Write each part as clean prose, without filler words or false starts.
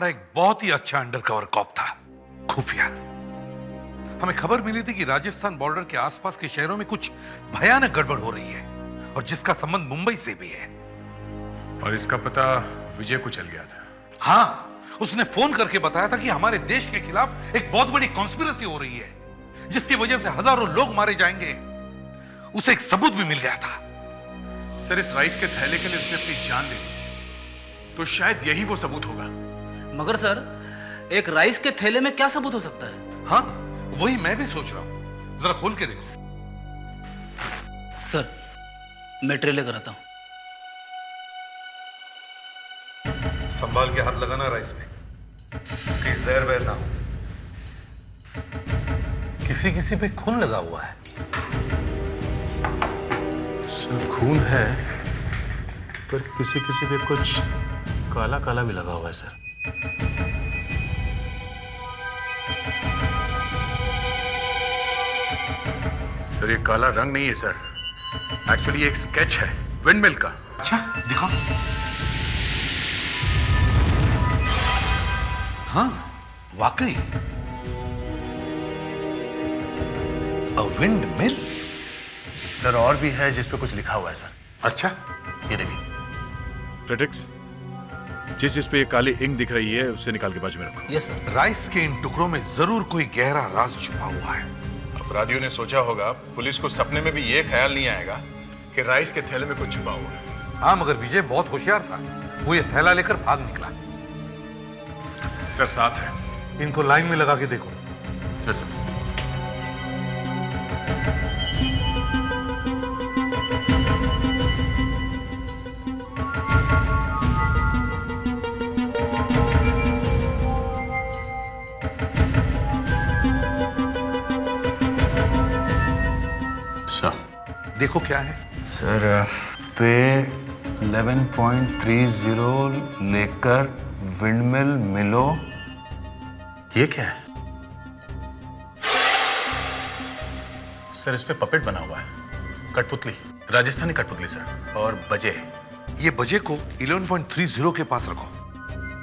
हमारा एक बहुत ही अच्छा अंडरकवर कॉप था, खुफिया। हमें खबर मिली थी कि राजस्थान बॉर्डर के आसपास के शहरों में कुछ भयानक गड़बड़ हो रही है और जिसका संबंध मुंबई से भी है। और इसका पता विजय को चल गया था। हाँ, उसने फोन करके बताया था कि हमारे देश के खिलाफ एक बहुत बड़ी कॉन्स्पिरेसी हो रही है, जिसकी वजह से हजारों लोग मारे जाएंगे। उसे एक सबूत भी मिल गया था। सर, इस राइस के थैले के लिए उसने अपनी जान ले ली, तो शायद यही वो सबूत होगा। मगर सर, एक राइस के थैले में क्या सबूत हो सकता है? हाँ, वही मैं भी सोच रहा हूं। जरा खोल के देखो। सर, मैं ट्रे लेकर आता हूं। संभाल के हाथ लगाना राइस में, कहीं जहर वहर ना हो। किसी किसी पे खून लगा हुआ है। सर, खून है पर किसी किसी पे कुछ काला काला भी लगा हुआ है सर। सर, ये काला रंग नहीं है सर, एक्चुअली एक स्केच है विंडमिल का। अच्छा, दिखाओ। हाँ, वाकई विंड मिल। सर, और भी है जिस पे कुछ लिखा हुआ है सर। अच्छा, ये देखिए। क्रिटिक्स, जिस पे ये काली इंक दिख रही है उससे निकाल के बाजू में रखो। Yes sir. राइस के इन टुकड़ों में जरूर कोई गहरा राज छुपा हुआ है। अपराधियों ने सोचा होगा, पुलिस को सपने में भी ये ख्याल नहीं आएगा कि राइस के थैले में कुछ छुपा हुआ है। हाँ, मगर विजय बहुत होशियार था। वो ये थैला लेकर भाग निकला। सर, साथ है। इनको लाइन में लगा के देखो। Yes sir. देखो क्या है। सर, पे 11.30 लेकर विंडमिल मिलो। ये क्या है? सर, इस पे पपेट बना हुआ है, कठपुतली, राजस्थानी कठपुतली सर, और बजे। ये बजे को 11.30 के पास रखो।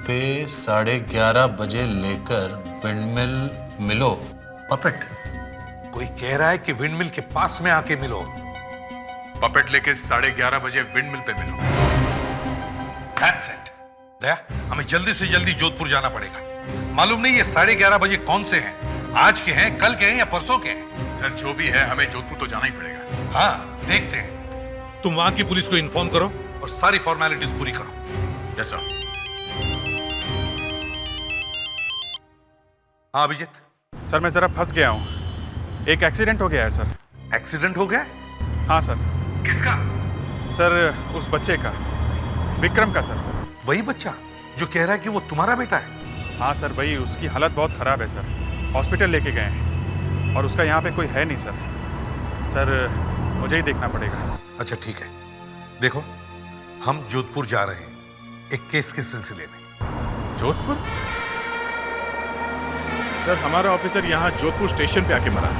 पे 11:30 बजे लेकर विंडमिल मिलो, पपेट। कोई कह रहा है कि विंडमिल के पास में आके मिलो। पपेट लेके 11:30 बजे विंडमिल पे मिलो। That's it. दया, हमें जल्दी से जल्दी जोधपुर जाना पड़ेगा। मालूम नहीं ये 11:30 बजे कौन से हैं, आज के हैं, कल के हैं या परसों के हैं। सर, जो भी है हमें जोधपुर तो जाना ही पड़ेगा। हाँ, देखते हैं। तुम वहां की पुलिस को इन्फॉर्म करो और सारी फॉर्मेलिटीज पूरी करो। Yes sir. हाँ अभिजीत। सर, मैं जरा फंस गया हूँ। एक एक्सीडेंट हो गया है सर। एक्सीडेंट हो गया? हाँ सर। किसका? सर, उस बच्चे का, विक्रम का सर। वही बच्चा जो कह रहा है कि वो तुम्हारा बेटा है? हाँ सर, वही। उसकी हालत बहुत ख़राब है सर। हॉस्पिटल लेके गए हैं और उसका यहाँ पे कोई है नहीं सर। सर, मुझे ही देखना पड़ेगा। अच्छा ठीक है, देखो हम जोधपुर जा रहे हैं एक केस के सिलसिले में। जोधपुर? सर, हमारा ऑफिसर यहाँ जोधपुर स्टेशन पे आके मरा है।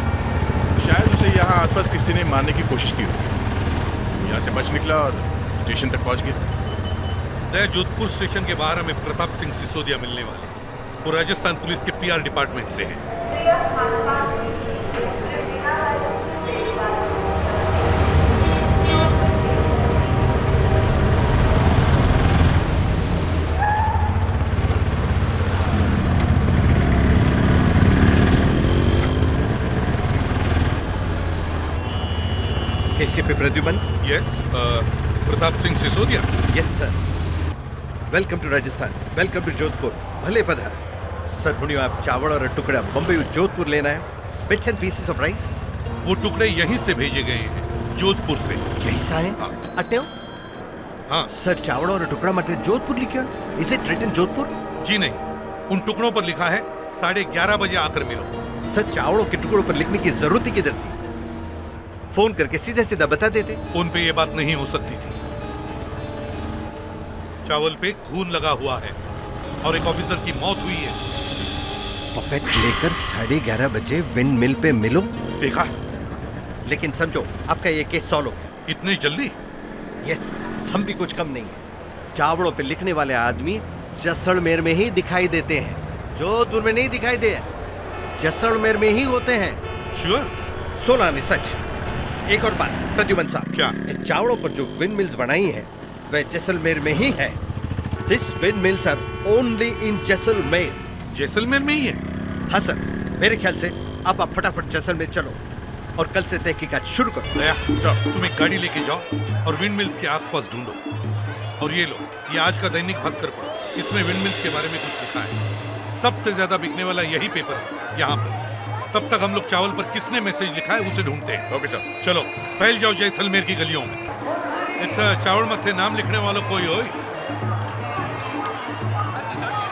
शायद उसे यहाँ आसपास किसी ने मारने की कोशिश की होगी। यहाँ से बच निकला और स्टेशन तक पहुँच गया। नया जोधपुर स्टेशन के बाहर हमें प्रताप सिंह सिसोदिया मिलने वाले हैं। वो राजस्थान पुलिस के पीआर डिपार्टमेंट से हैं। ACP Pradyuman. Yes, Pratap Singh Sisodia. Yes sir. Welcome to Rajasthan, welcome to Jodhpur. भले पधार सर। हुणियो आप चावल और टुकड़ा बम्बई जोधपुर लेना है। Bits and pieces of rice. वो टुकड़े यहीं से भेजे गए हैं, जोधपुर से। यही सा है? हाँ। अट्टे हाँ सर, चावल और टुकड़ा मटे जोधपुर लिखा। Is it written Jodhpur? जी नहीं, उन टुकड़ों पर लिखा है 11:30 बजे आकर मिलो। सर, चावलों के टुकड़ों पर लिखने की जरूरत ही किधर थी? फोन करके सीधा सीधा बता देते। फोन पे ये बात नहीं हो सकती थी। चावल पे खून लगा हुआ है और एक ऑफिसर की मौत हुई है। पपेट लेकर 11:30 बजे विंड मिल पे मिलो। देखा? लेकिन समझो, आपका ये केस सॉल्व हो गया। इतनी जल्दी? यस, हम भी कुछ कम नहीं है। चावड़ों पे लिखने वाले आदमी जैसलमेर में ही दिखाई देते हैं, जोधपुर में नहीं दिखाई दे, जैसलमेर में ही होते हैं। श्योर? सोना नहीं सच। एक और बात प्रद्युमन साहब, क्या? इन चावड़ों पर जो विंड मिल्स बनाई हैं वह जैसलमेर में ही है। This wind mills are only in Jaisalmer. Jaisalmer में ही है? हाँ सर, मेरे ख्याल से अब आप फटाफट जैसलमेर चलो और कल से तहकीकात शुरू करो। दया, तुम एक गाड़ी लेके जाओ और विंड मिल्स के आसपास ढूंढो। और ये लो, ये आज का दैनिक भास्कर पढ़ो, इसमें विंड मिल्स के बारे में कुछ लिखा है। सबसे ज्यादा बिकने वाला यही पेपर है यहाँ पर। तब तक हम लोग चावल पर किसने मैसेज लिखा है उसे ढूंढते हैं। Okay sir. चलो फैल जाओ जैसलमेर की गलियों में। इतना चावल मत्थे नाम लिखने वालों कोई हो?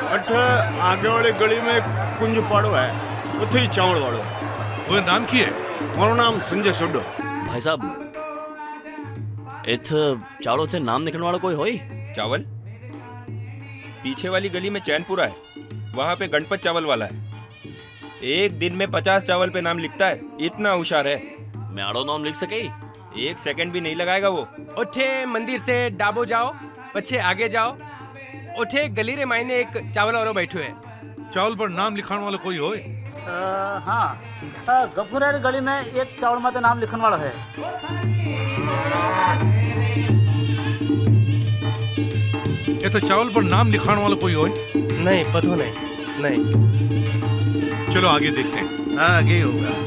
अठ आगे वाली गली में कुंज पाड़ो है, उथे ही चावल वाड़ो। वो नाम की है? मारो नाम संजय सोडो। भाई साहब, इत चावड़ों थे नाम लिखने वाला कोई होई? चावल पीछे वाली गली में चैनपुरा है, वहाँ पे गणपत चावल वाला है। एक दिन में 50 चावल पे नाम लिखता है, इतना होशियार है। मैं आड़ो नाम लिख सके? एक सेकंड भी नहीं लगाएगा वो। उठे मंदिर से डाबो जाओ, पछे आगे जाओ, उठे गली रे मायने एक चावल वालो बैठो है। चावल पर नाम लिखाने वाला कोई हो? हाँ, गफूर गली में एक चावल माते नाम लिखने वाला है। ये तो चावल पर नाम लिखाने वाला कोई हो? नहीं, पता नहीं। चलो आगे देखते हैं। हाँ, आगे होगा।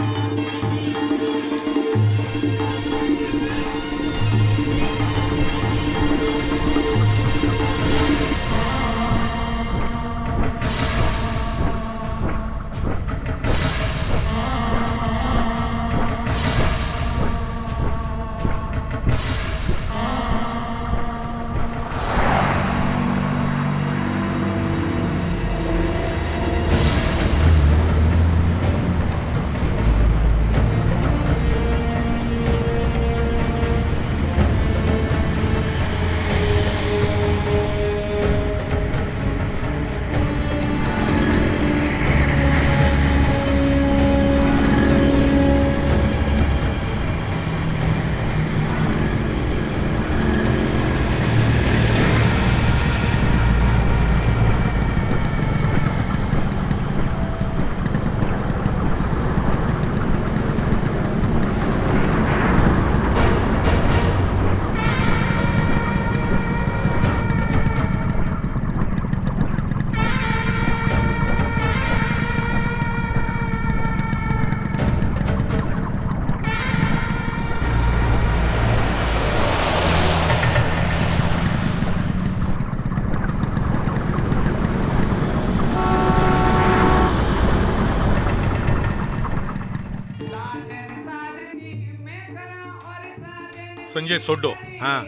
संजय सोडो, हाँ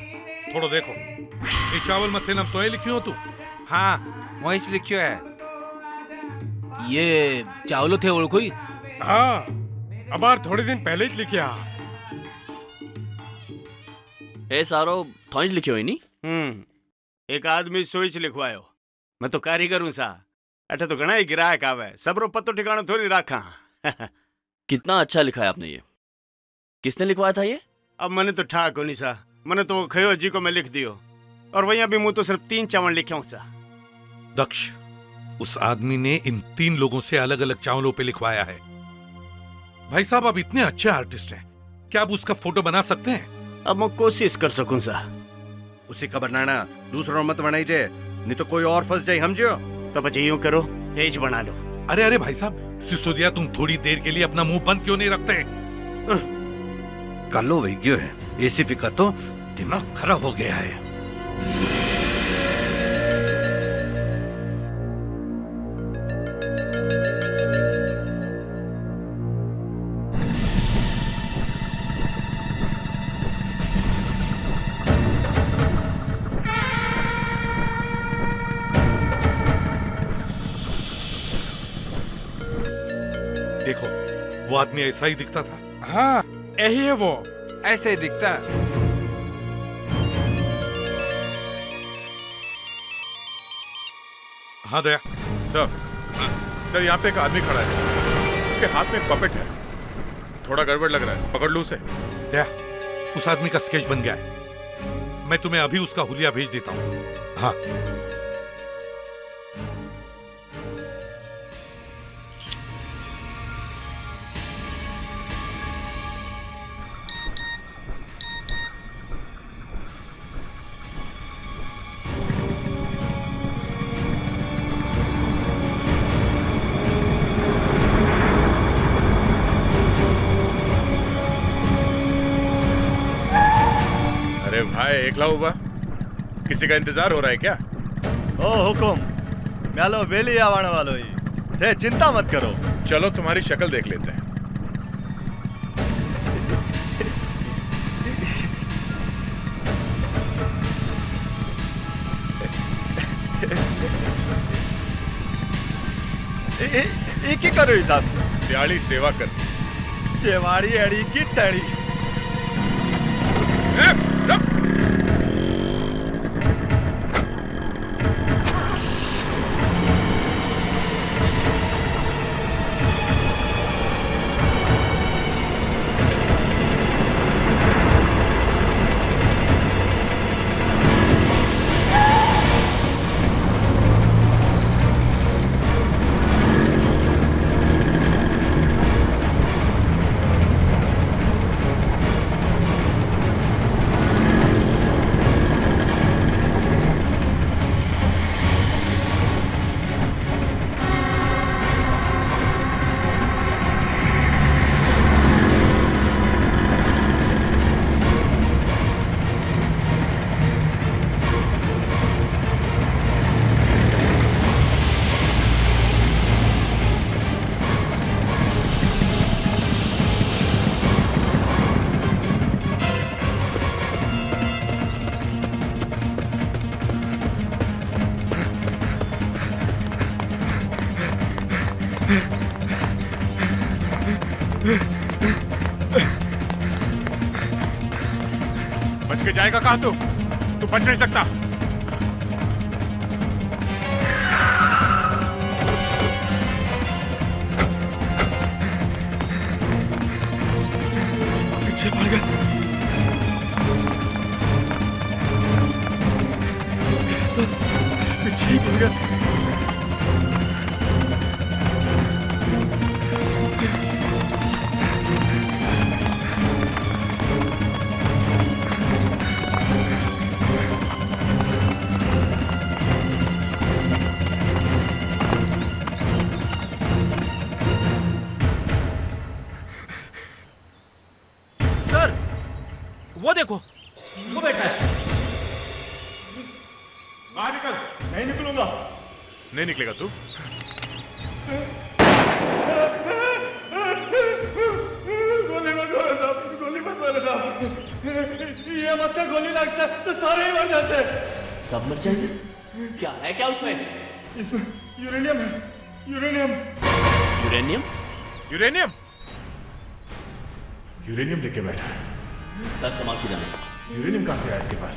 थोड़ो देखो, ये चावल मथे नाम तो लिखियो तू? हाँ, वहीं लिखियो है। ये चावलो थे ओळखो ही? हाँ, अबार थोड़े दिन पहले ही लिखिया। ए सारो थोंज लिखियो ही नी? एक आदमी सोच लिखवायो। मैं तो कारीगर हूँ सा, अठे तो घना ही गिरायक आवे, सबरो पत्तो ठिकानो थोड़ी राखा। कितना अच्छा लिखा है आपने ये। किसने लिखवाया था ये? अब मैंने तो ठाक होनी सा, मैंने तो खयो जी को मैं लिख दियो, और वहीं भी मुँह तो सिर्फ 3 चावल लिखे हूँ सा। दक्ष, उस आदमी ने इन 3 लोगों से अलग अलग चावलों पे लिखवाया है। भाई साहब, आप इतने अच्छे आर्टिस्ट हैं, क्या आप उसका फोटो बना सकते हैं? अब मैं कोशिश कर सकूं सा। उसी का बनाना, दूसरों मत बनाई जे, नहीं तो कोई और फंस जाए, समझियो? तो बच्चे यूं करो, तेज बना लो। अरे भाई साहब, सिसोदिया, तुम थोड़ी देर के लिए अपना मुंह बंद क्यों नहीं रखते? कालो वैज्ञ है, एसीपी का तो दिमाग खराब हो गया है। देखो, वो आदमी ऐसा ही दिखता था। हाँ, यही है वो। ऐसे ही दिखता है। हाँ दया। सर यहाँ पे एक आदमी खड़ा है, उसके हाथ में एक पपेट है, थोड़ा गड़बड़ लग रहा है, पकड़ लूं उसे? दया, उस आदमी का स्केच बन गया है, मैं तुम्हें अभी उसका हुलिया भेज देता हूँ। हाँ, हाय एकला हुआ, किसी का इंतजार हो रहा है क्या? ओ हुकुम, म्यालो बेली आवाने वालो ही थे, चिंता मत करो। चलो तुम्हारी शक्ल देख लेते हैं। एक ही करो ही साहब। दिहाड़ी सेवा कर। सेवाड़ी अड़ी की तड़ी। बच के जाएगा कहाँ तू बच नहीं सकता। पीछे पड़ गया। पीछे ही पड़ गया। वो देखो, वो बैठा है। बाहर निकल। नहीं निकलूंगा। नहीं निकलेगा तू? गोली मत मारो साहब, गोली मत मारो साहब। ये मत गोली लग से तो सारे ही मर जाते। सब मर जाएंगे? क्या है क्या उसमें? इसमें यूरेनियम है। यूरेनियम। यूरेनियम? यूरेनियम? यूरेनियम लेके बैठा है। सर संभाल के जाना। यूरेनियम कहाँ से आया इसके पास?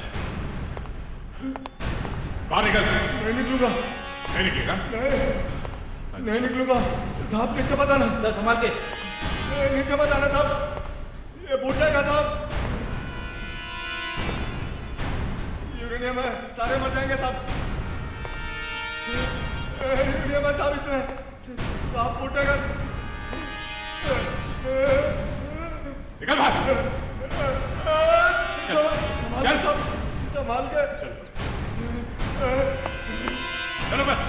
बाहर निकल। नहीं निकलूंगा। नहीं निकलेगा? नहीं निकलूंगा साहब। नीचे मत आना। सर संभाल के। नीचे मत आना साहब, ये फूट जाएगा साहब। यूरेनियम है, सारे मर जाएंगे साहब। यूरेनियम है साहब इसमें, साहब फूटेगा। निकल बाहर। चल साहब, संभाल के। चलो बस,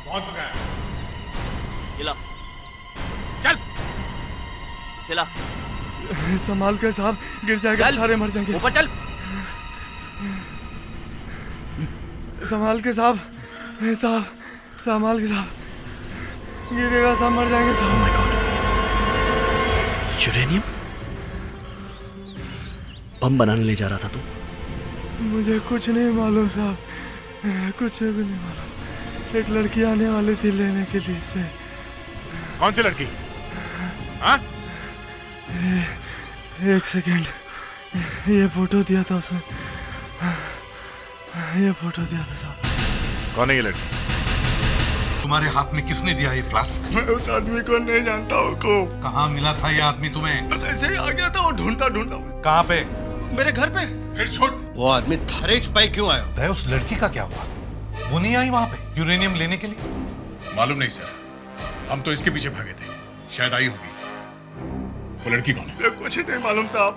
बहुत पकाया। इला चल सिला। संभाल के साहब, गिर जाएगा, सारे मर जाएंगे। ऊपर चल। संभाल के साहब, साहब संभाल के साहब, गिरेगा सब मर जाएंगे साहब। माय गॉड, यूरेनियम बम बनाने ले जा रहा था तू? मुझे कुछ नहीं मालूम साहब, कुछ भी नहीं मालूम। एक लड़की आने वाली थी लेने के लिए से। कौन सी लड़की? हाँ? एक सेकेंड, ये फोटो दिया था उसने, ये फोटो दिया था साहब। कौन है ये लड़की? तुम्हारे हाथ में किसने दिया ये फ्लास्क? मैं उस आदमी को नहीं जानता हूँ। कहाँ मिला था ये आदमी तुम्हें? बस ऐसे ही आ गया था और ढूंढता ढूंढता। कहाँ पे? मेरे घर पे। फिर छोड़। वो आदमी थारे छुपाई क्यों आया? उस लड़की का क्या हुआ? वो नहीं आई वहाँ पे यूरेनियम लेने के लिए? मालूम नहीं सर, हम तो इसके पीछे भागे थे, शायद आई होगी। वो लड़की कौन है? कुछ नहीं मालूम साहब,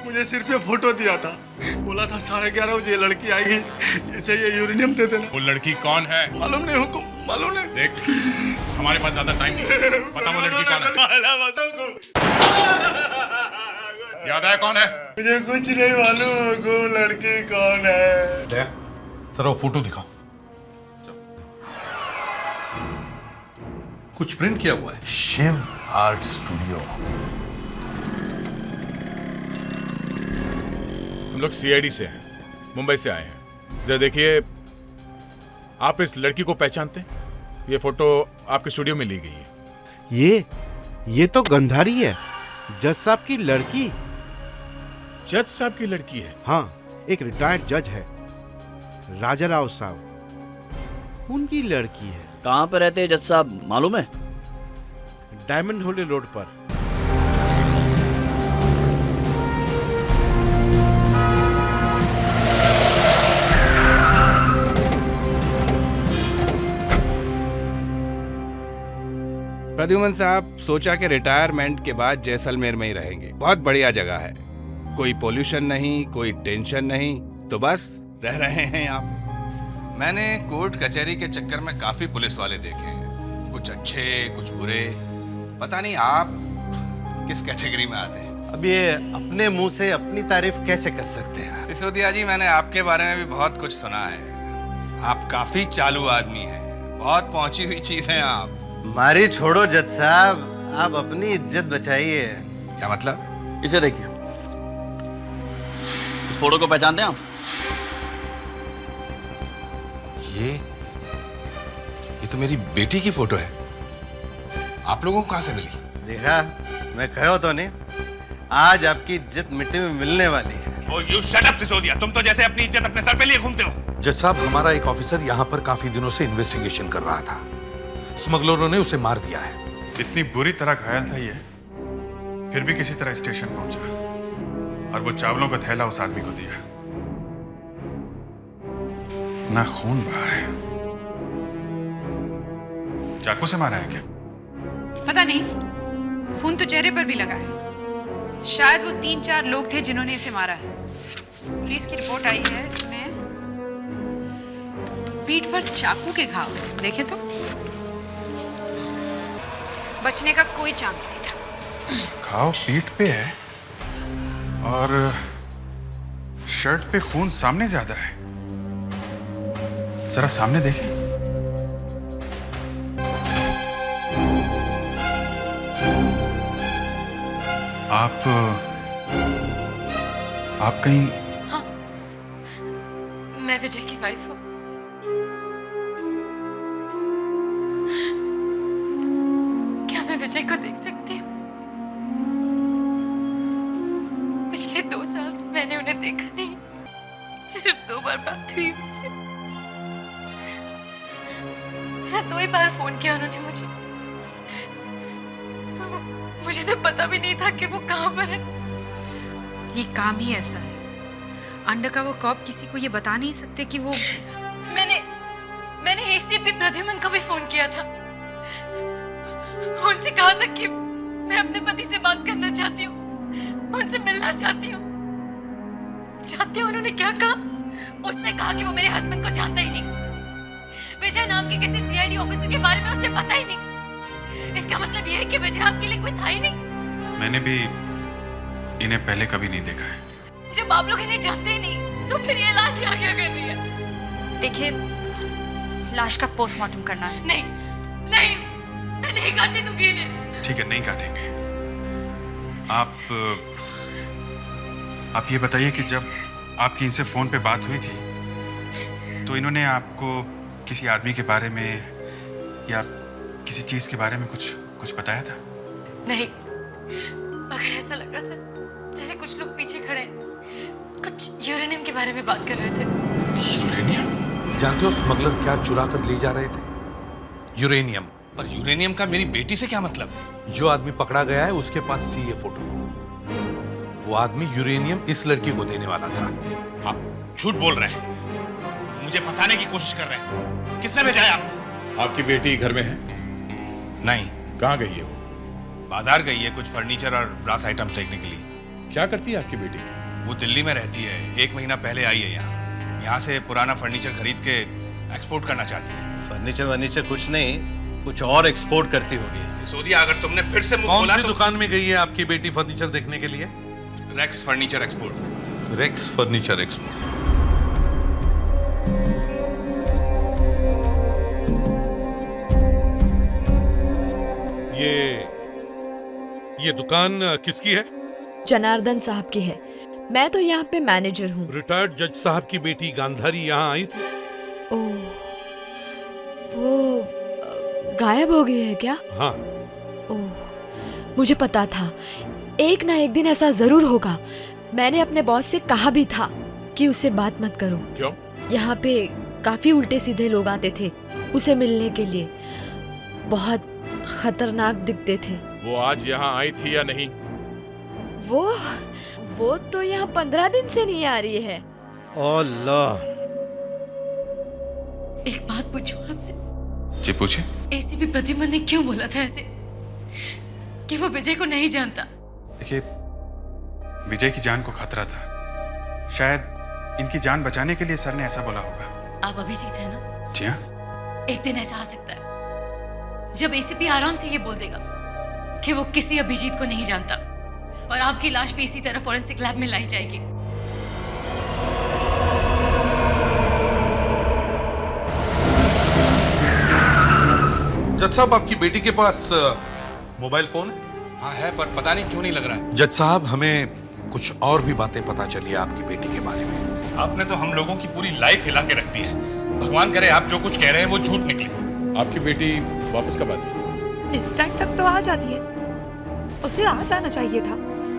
मुझे सिर्फ ये फोटो दिया था, बोला था 11:30 बजे लड़की आएगी, इसे ये यूरेनियम दे देना। वो लड़की कौन है? मालूम नहीं हुकुम, मालूम नहीं। देख, हमारे पास ज्यादा टाइम नहीं, बता वो लड़की कौन है? याद आया कौन है? मुझे कुछ नहीं मालूम वो लड़की कौन है। सर वो फोटो दिखाओ। कुछ प्रिंट किया हुआ है। Shiv art studio. हम लोग सीआईडी से हैं, मुंबई से आए हैं। जरा देखिए, आप इस लड़की को पहचानते हैं? ये फोटो आपके स्टूडियो में ली गई है। ये तो गंधारी है, जज साहब की लड़की। जज साहब की लड़की है? हाँ, एक रिटायर्ड जज है, राजा राव साहब, उनकी लड़की है। कहाँ पे रहते हैं जज साहब, मालूम है? डायमंड होली रोड पर। प्रद्युमन साहब, सोचा कि रिटायरमेंट के बाद जैसलमेर में ही रहेंगे। बहुत बढ़िया जगह है, कोई पोल्यूशन नहीं, कोई टेंशन नहीं, तो बस रह रहे हैं आप। मैंने कोर्ट कचहरी के चक्कर में काफी पुलिस वाले देखे हैं, कुछ अच्छे कुछ बुरे। पता नहीं आप किस कैटेगरी में आते हैं। अब ये अपने मुंह से अपनी तारीफ कैसे कर सकते हैं? सिसोदिया जी, मैंने आपके बारे में भी बहुत कुछ सुना है। आप काफी चालू आदमी हैं, बहुत पहुंची हुई चीज हैं आप। मारी छोड़ो जज साहब, आप अपनी इज्जत बचाइए। क्या मतलब? इसे देखिए, इस फोटो को पहचानते हैं आप? ये तो मेरी बेटी की फोटो है। आप लोगों को कहां से मिली? देखा, मैं कहो तो नहीं, आज आपकी इज्जत मिट्टी में मिलने वाली है। Oh, you shut up, Sisodia. तुम तो जैसे अपनी इज्जत अपने सर पे लिए घूमते हो। जज साहब, हमारा एक ऑफिसर यहाँ पर काफी दिनों से इन्वेस्टिगेशन कर रहा था। स्मगलरों ने उसे मार दिया है। इतनी बुरी तरह घायल था ये, फिर भी किसी तरह स्टेशन पहुंचा और वो चावलों का थैला उस आदमी को दिया। ना खून बहा है। चाकू से मारा है क्या? पता नहीं, खून तो चेहरे पर भी लगा है। शायद वो 3-4 लोग थे जिन्होंने इसे मारा है। पुलिस की रिपोर्ट आई है, इसमें पीठ पर चाकू के घाव हैं। देखें तो बचने का कोई चांस नहीं था। घाव पीठ पे है और शर्ट पे खून सामने ज्यादा है। जरा सामने देखें। आप कहीं? हाँ, मैं विजय की वाइफ हूँ। क्या मैं विजय को देख सकती हूँ? पिछले 2 साल से मैंने उन्हें देखा नहीं। सिर्फ 2 बार बात हुई उनसे। सिर्फ 2 ही बार फोन किया उन्होंने मुझे। मुझे तो पता भी नहीं था कि वो कहाँ पर है। ये काम ही ऐसा है। अंडरकवर कॉप किसी को ये बता नहीं सकते कि वो। मैंने एसीपी प्रद्युमन को भी फोन किया था। उनसे कहा था कि मैं अपने पति से बात करना चाहती हूँ, उनसे मिलना चाहती हूँ। जानते हो उन्होंने क्या कहा? उसने कहा कि वो मेरे हस्बैंड को जानता ही नहीं। विजय नाम के किसी सीआईडी ऑफिसर के बारे में उसे पता ही नहीं। इसका मतलब यह है कि विजय आपके लिए कोई था ही नहीं। मैंने भी इन्हें पहले कभी नहीं देखा है। जब आप लोग इन्हें जानते ही नहीं, तो फिर ये लाश यहाँ क्या कर रही है? देखिए, लाश का पोस्टमार्टम करना है। नहीं, मैं नहीं काटने दूंगी इन्हें। ठीक है, नहीं काटेंगे। आप ये बताइए कि जब आपकी इनसे फोन पे बात हुई थी, तो इन्होंने आपको किसी आदमी के बारे में या किसी चीज के बारे में कुछ बताया था? नहीं, मगर ऐसा लग रहा था जैसे कुछ लोग पीछे खड़े हैं, कुछ यूरेनियम के बारे में बात कर रहे थे। यूरेनियम? जानते हो स्मगलर क्या चुरा कर ले जा रहे थे? यूरेनियम। और यूरेनियम का मेरी बेटी से क्या मतलब? जो आदमी पकड़ा गया है उसके पास थी ये फोटो। वो आदमी यूरेनियम इस लड़की को देने वाला था। आप झूठ बोल रहे हैं, मुझे फंसाने की कोशिश कर रहे हैं। किसने भेजा है आपको? आपकी बेटी घर में है? नहीं। कहाँ गई है वो? बाजार गई है कुछ फर्नीचर और ब्रास आइटम्स देखने के लिए। क्या करती है आपकी बेटी? वो दिल्ली में रहती है, 1 महीना पहले आई है यहाँ से पुराना फर्नीचर खरीद के एक्सपोर्ट करना चाहती है। फर्नीचर कुछ नहीं, कुछ और एक्सपोर्ट करती होगी। सिसोदिया, अगर तुमने फिर से कौन सी दुकान में गई है आपकी बेटी फर्नीचर देखने के लिए? Rex furniture export. Rex furniture export. ये दुकान किसकी है? जनार्दन साहब की है। मैं तो यहाँ पे मैनेजर हूँ। रिटायर्ड जज साहब की बेटी गांधारी यहाँ आई थी? ओह, वो गायब हो गई है क्या? हाँ। ओह, मुझे पता था एक ना एक दिन ऐसा जरूर होगा। मैंने अपने बॉस से कहा भी था कि उससे बात मत करो। क्यों? यहाँ पे काफी उल्टे सीधे लोग आते थे उसे मिलने के लिए। बहुत खतरनाक दिखते थे। वो आज यहाँ आई थी या नहीं? वो तो यहाँ 15 दिन से नहीं आ रही है। अल्लाह। एक बात पूछूं आपसे? जी पूछे। एसीपी प्रद्युमन ने क्यों बोला था ऐसे कि वो विजय को नहीं जानता? देखिए, विजय की जान को खतरा था। शायद इनकी जान बचाने के लिए सर ने ऐसा बोला होगा। आप अभिजीत है ना? जी हाँ। एक दिन ऐसा आ सकता है जब एसीपी आराम से ये बोल देगा कि वो किसी अभिजीत को नहीं जानता और आपकी लाश भी इसी तरह फॉरेंसिक लैब में लाई जाएगी। जज साहब, आपकी बेटी के पास मोबाइल फोन है? हाँ है, पर पता नहीं क्यों नहीं लग रहा है। जज साहब, हमें कुछ और भी बातें पता चली है आपकी बेटी के बारे में। आपने तो हम लोगों की पूरी लाइफ हिला के रख दी है। भगवान करे आप जो कुछ कह रहे हैं वो झूठ निकले। आपकी बेटी वापस कब आती है? इस टाइम तक तो आ जाती है। उसे आ जाना चाहिए था।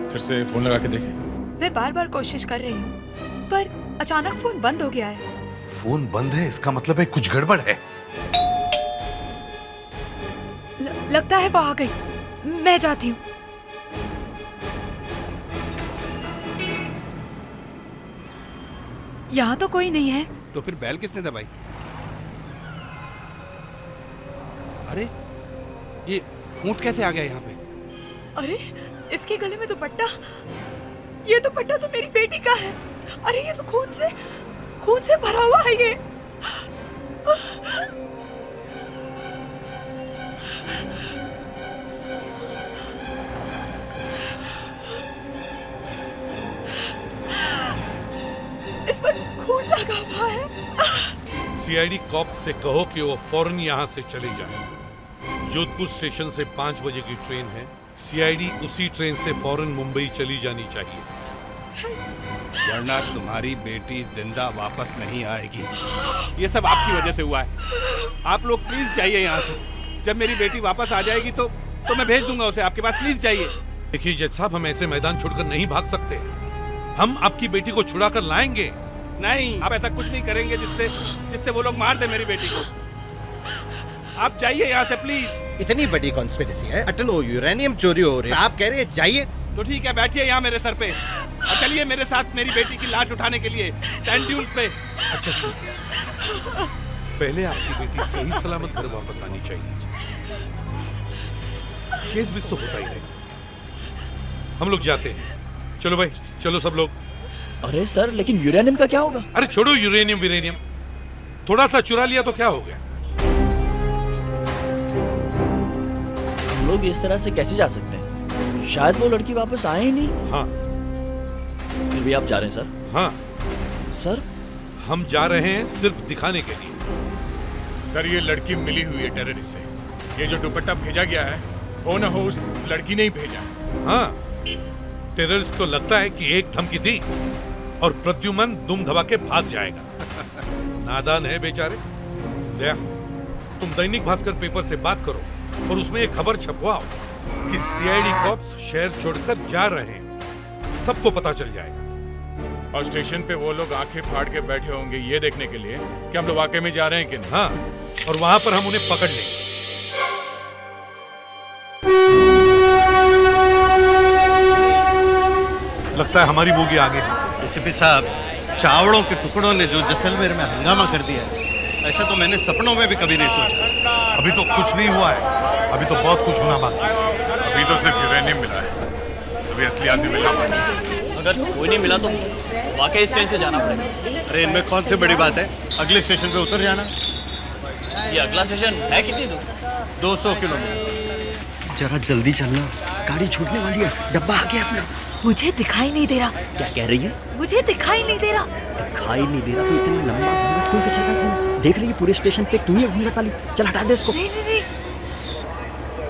फिर से फोन लगा के देखें। मैं बार बार कोशिश कर रही हूँ पर अचानक फोन बंद हो गया है। फोन बंद है इसका मतलब है कुछ गड़बड़ है। लगता है वो आ गई। मैं जाती हूँ। यहाँ तो कोई नहीं है। तो फिर बैल किसने दबाई? अरे ये ऊंट कैसे आ गया यहाँ पे? अरे इसके गले में दुपट्टा। ये दुपट्टा तो मेरी बेटी का है। अरे ये तो खून से भरा हुआ है ये। इस पर खून लगा हुआ है। सीआईडी कॉप्स से कहो कि वो फौरन यहाँ से चले जाए। जोधपुर स्टेशन से 5 बजे की ट्रेन है। सीआईडी उसी ट्रेन से फौरन मुंबई चली जानी चाहिए, वरना तुम्हारी बेटी जिंदा वापस नहीं आएगी। ये सब आपकी वजह से हुआ है। आप लोग प्लीज जाइए यहाँ से। जब मेरी बेटी वापस आ जाएगी तो मैं भेज दूंगा उसे आपके पास। प्लीज जाइए। देखिए जज साहब, हम ऐसे मैदान छोड़कर नहीं भाग सकते। हम आपकी बेटी को छुड़ा कर लाएंगे। नहीं, आप ऐसा कुछ नहीं करेंगे जिससे वो लोग मार दे मेरी बेटी को। आप जाइए यहाँ से प्लीज। इतनी बड़ी कॉन्स्पिरेसी है, अटलो यूरेनियम चोरी हो रही है, आप कह रहे हैं जाइए? तो ठीक है, बैठिए यहाँ मेरे सर पे और चलिए मेरे साथ मेरी बेटी की लाश उठाने के लिए सैंड ड्यून्स पे। अच्छा ठीक है, पहले आपकी बेटी सही सलामत घर वापस आनी चाहिए। केस भी तो होता ही रहेगा। हम लोग जाते हैं। चलो भाई, चलो सब लोग। अरे सर, लेकिन यूरेनियम का क्या होगा? अरे छोड़ो यूरेनियम, थोड़ा सा चुरा लिया तो क्या हो गया। हम लोग इस तरह से कैसे जा सकते हैं? शायद वो लड़की वापस आए ही नहीं। हाँ। फिर भी आप जा रहे हैं सर? हाँ सर, हम जा रहे हैं सिर्फ दिखाने के लिए। सर, ये लड़की मिली हुई है टेररिस्ट से। ये जो दुपट्टा भेजा गया है, हो ना हो उस लड़की ने ही भेजा। हाँ, टेररिस्ट को लगता है कि एक धमकी दी और प्रद्युमन दुम दबा के भाग जाएगा। नादान है बेचारे। दया, तुम दैनिक भास्कर पेपर से बात करो और उसमें एक खबर छपवाओ कि सीआईडी कॉप्स शहर छोड़कर जा रहे हैं। सबको पता चल जाएगा। और स्टेशन पे वो लोग आंखें फाड़ के बैठे होंगे ये देखने के लिए कि हम लोग वाकई में जा रहे हैं कि नहीं। हाँ, और वहां पर हम उन्हें पकड़ लेंगे। लगता है हमारी बोगी आगे। एसीपी साहब, चावड़ों के टुकड़ों ने जो जैसलमेर में हंगामा कर दिया है, ऐसा तो मैंने सपनों में भी कभी नहीं सोचा। अभी तो कुछ नहीं हुआ है, अभी तो बहुत कुछ होना बाकी है। अभी तो सिर्फ यूरेनियम मिला है, अभी असली आदमी मिला। अगर कोई नहीं मिला तो वाकई इस ट्रेन से जाना पड़ेगा। अरे इनमें कौन सी बड़ी बात है, अगले स्टेशन पे उतर जाना। ये अगला स्टेशन है कितनी दूर? 200 किलोमीटर। जरा जल्दी चलना, गाड़ी छूटने वाली है, डब्बा आ गया अपना। मुझे दिखाई नहीं दे रहा। क्या कह रही है? मुझे दिखाई नहीं दे रहा। दिखाई नहीं दे रहा तो इतना लंबा घूंघट क्यों खींचा तूने? देख रही है पूरे स्टेशन पे तू ही घूंघट वाली। चल हटा दे इसको। नहीं।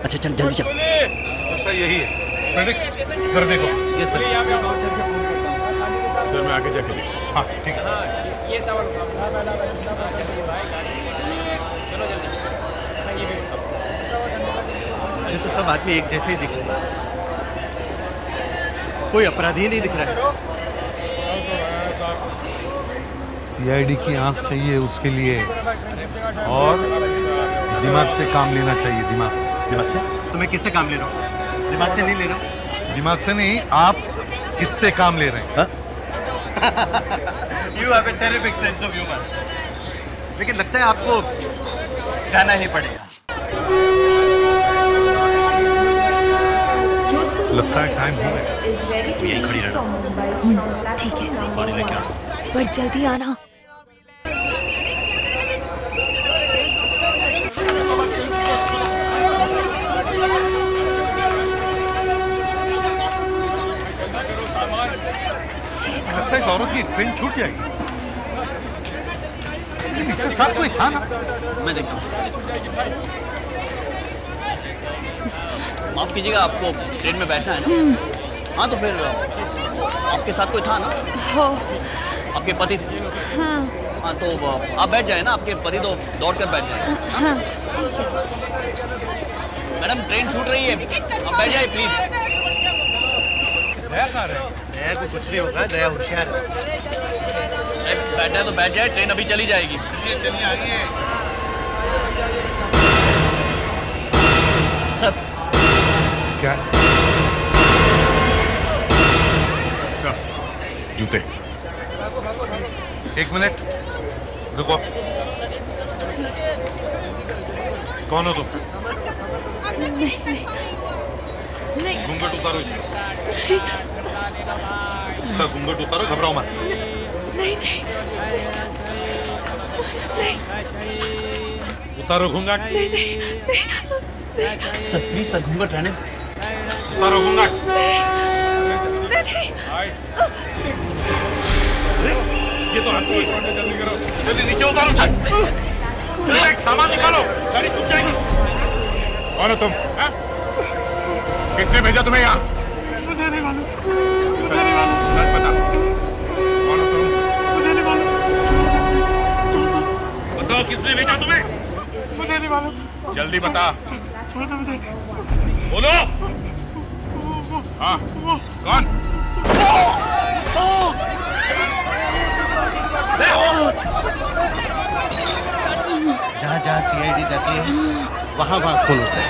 अच्छा चल जल्दी चल। रास्ता यही है। फेलिक्स इधर देखो। Yes sir. सर मैं आगे जाके देखूं। हाँ ठीक है। ये सवाल मुझे तो सब आदमी एक जैसे ही दिख रहे हैं, कोई अपराधी नहीं दिख रहा है। सीआईडी की आंख चाहिए उसके लिए, और दिमाग से काम लेना चाहिए। दिमाग से तो मैं किससे काम ले रहा हूँ? दिमाग से नहीं ले रहा हूँ। दिमाग से नहीं, आप किससे काम ले रहे हैं? You have a terrific sense of humor. लेकिन लगता है आपको जाना ही पड़ेगा। लगता है टाइम हो गया। यहीं खड़ी रहना। ठीक है, पानी लेके आ। पर जल्दी आना। लगता है इस औरत की ट्रेन छूट जाएगी। लेकिन इससे साथ कोई था ना। मैं देखता हूँ। माफ कीजिएगा, आपको ट्रेन में बैठना है ना? हाँ तो फिर आपके साथ कोई था ना? हो। आपके पति थे? हाँ। हाँ तो आप बैठ जाए ना, आपके पति तो दौड़ कर बैठ जाए। हाँ। मैडम ट्रेन छूट रही है, आप बैठ जाइए प्लीज। दया कहाँ रहे? दया को कुछ नहीं होगा, दया होशियार है। बैठना है तो बैठ जाए, ट्रेन अभी चली जाएगी। चलिए आइए। सर क्या? सर जूते। एक मिनट रुको। कौन हो तुम? नहीं। घूंघट उतारो इसका घूंघट उतारो, घबराओ मत। नहीं। उतारो घूंघट। नहीं। सर प्लीज सर, घूंघट रहने। उतारो घूंघट। नहीं। ये तो हाथ जल्दी करो, जल्दी नीचे उतारो। चलो एक सामान निकालो, गाड़ी छूट जाएगी। कौन हो तुम? किसने भेजा तुम्हें यहाँ? मुझे नहीं मालूम। सच बता, कौन हो तुम? मुझे नहीं मालूम। बताओ किसने भेजा तुम्हें? मुझे नहीं मालूम। जल्दी बता। छोड़ दो मुझे। बोलो। हाँ कौन? जहाँ जहाँ सीआईडी जाती है वहाँ वहाँ खून होता है।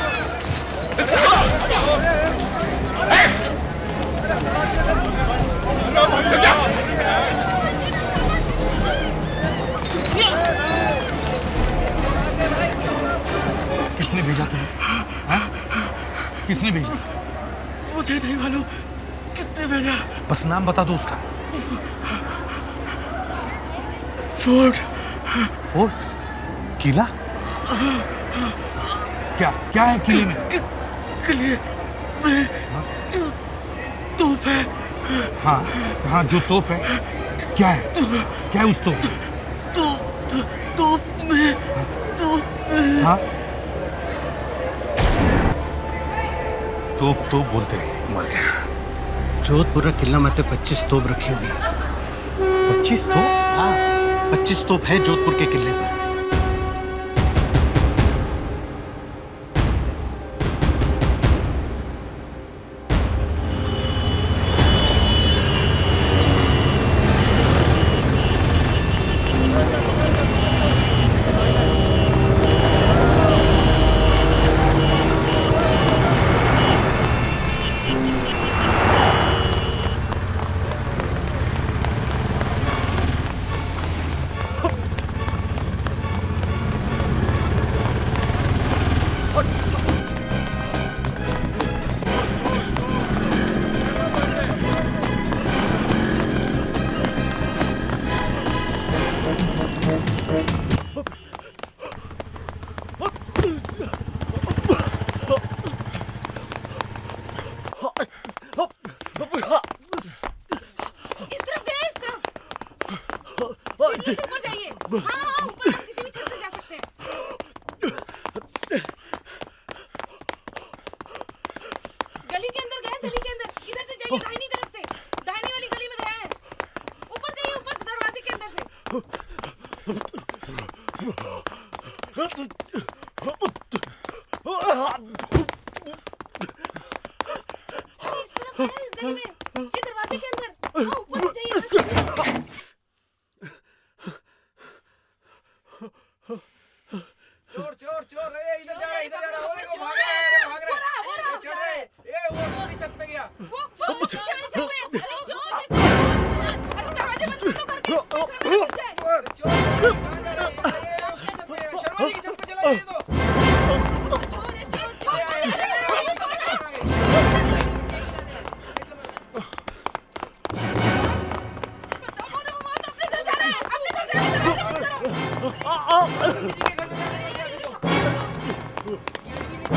किसने भेजा तुम्हें? किसने भेजा? मुझे नहीं मालूम किसने भेजा। बस नाम बता दो उसका। फोर्ट। किला? क्या है किले में? किले में जो तोप है। हाँ जो तोप है। क्या है उस तोप? तोप में। हाँ तोप बोलते हैं। मर गया। जोधपुर किला में 25 तोप रखी हुई है। 25 तोप? हाँ 25 तोप है जोधपुर के किले पर। वो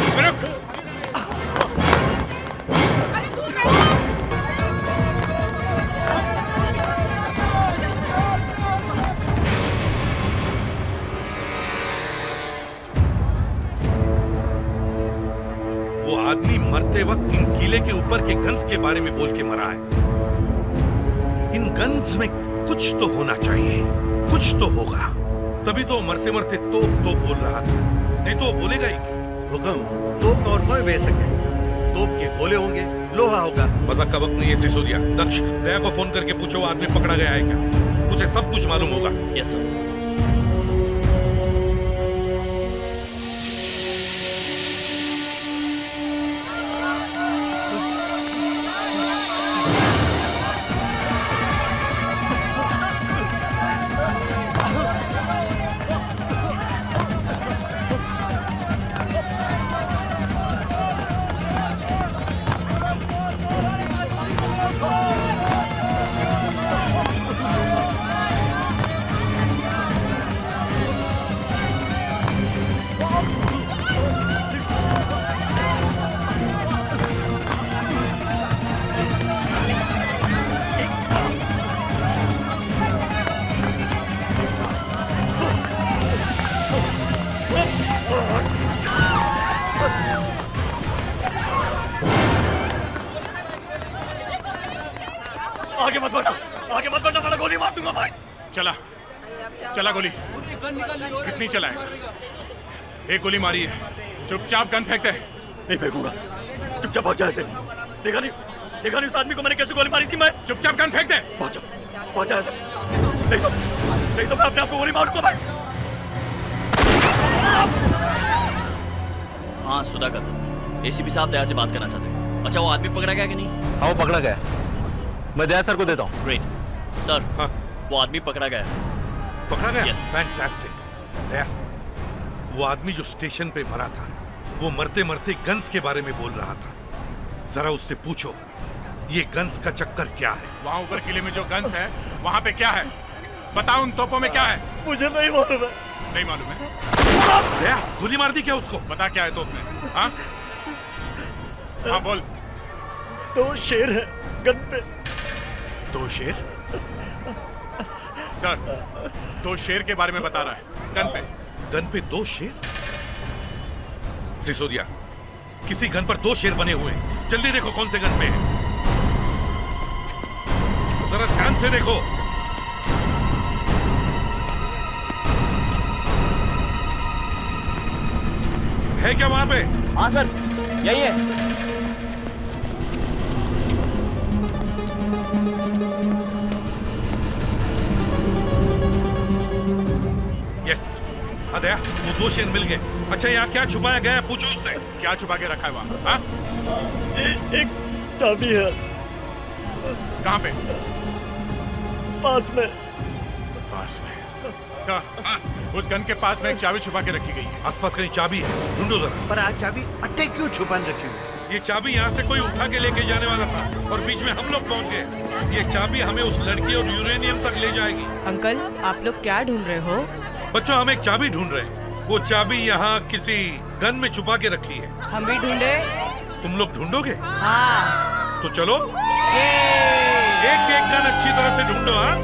आदमी मरते वक्त इन किले के ऊपर के गन्स के बारे में बोल के मरा है। इन गन्स में कुछ तो होना चाहिए, कुछ तो होगा। तभी तो मरते मरते तोप बोल रहा था, नहीं तो बोलेगा ही क्यों? हुक्म, तोप और कोई भेज सके। तोप के गोले होंगे, लोहा होगा। मजाक का वक्त नहीं है सिसोदिया। दक्ष, दया को फोन करके पूछो वो आदमी पकड़ा गया है क्या? उसे सब कुछ मालूम होगा। Yes sir. आगे मत बढ़ना, आगे मत बढ़ना, वरना गोली मार दूंगा भाई। चला चला गोली। कितनी चलाएगा? एक गोली मारी है, चुपचाप गन फेंकते है। नहीं फेंकूंगा, चुपचाप भाग जा ऐसे। देखा नहीं उस आदमी को मैंने कैसे गोली मारी थी? मैं चुपचाप गन फेंक दे। भाग जा ऐसे। नहीं तो मैं अपने आप को गोली मारूंगा भाई। हाँ सुधाकर, एसीपी साहब दया से बात करना चाहते हैं। अच्छा वो आदमी पकड़ा गया कि नहीं? हाँ वो पकड़ा गया, मैं दया सर को देता हूँ। Great sir. हाँ। वो आदमी पकड़ा गया। पकड़ा गया? फैंटास्टिक। दया, वो आदमी जो स्टेशन पे मरा था, वो मरते मरते गन्स के बारे में बोल रहा था। जरा उससे पूछो ये गन्स का चक्कर क्या है? वहाँ ऊपर किले में जो गन्स है वहाँ पे क्या है? बताओ उन तोपों में क्या है? मुझे नहीं मालूम है। नहीं मालूम है? दया, गोली मार दी क्या उसको? बता क्या है तोप में? हाँ हाँ बोल। 2 शेर है गन पे। 2 शेर? सर 2 शेर के बारे में बता रहा है। गन पे? गन पे 2 शेर? सिसोदिया, किसी गन पर 2 शेर बने हुए हैं। जल्दी देखो कौन से गन पे है। जरा ध्यान से देखो। है क्या वहां पे? हाँ सर, यही है। यस, अदया, वो 2 शेर मिल गए। अच्छा यहाँ क्या छुपाया गया है? पूछो उससे। क्या छुपा के रखा है वहाँ? हाँ? एक चाबी है। कहाँ पे? पास में। पास में? सर, उस गन के पास में एक चाबी छुपा के रखी गई है। आसपास कहीं चाबी है, ढूंढो जरा। पर आज चाबी अट्टे क्यों छुपान रखी हुई? ये चाबी यहाँ से कोई उठा के लेके जाने वाला था और बीच में हम लोग पहुँच गए। ये चाबी हमें उस लड़की और यूरेनियम तक ले जाएगी। अंकल, आप लोग क्या ढूंढ रहे हो? बच्चों, हम एक चाबी ढूंढ रहे हैं। वो चाबी यहाँ किसी गन में छुपा के रखी है। हम भी ढूंढे। तुम लोग ढूंढोगे? हाँ। तो चलो एक एक गन अच्छी तरह से ढूंढो। हाँ,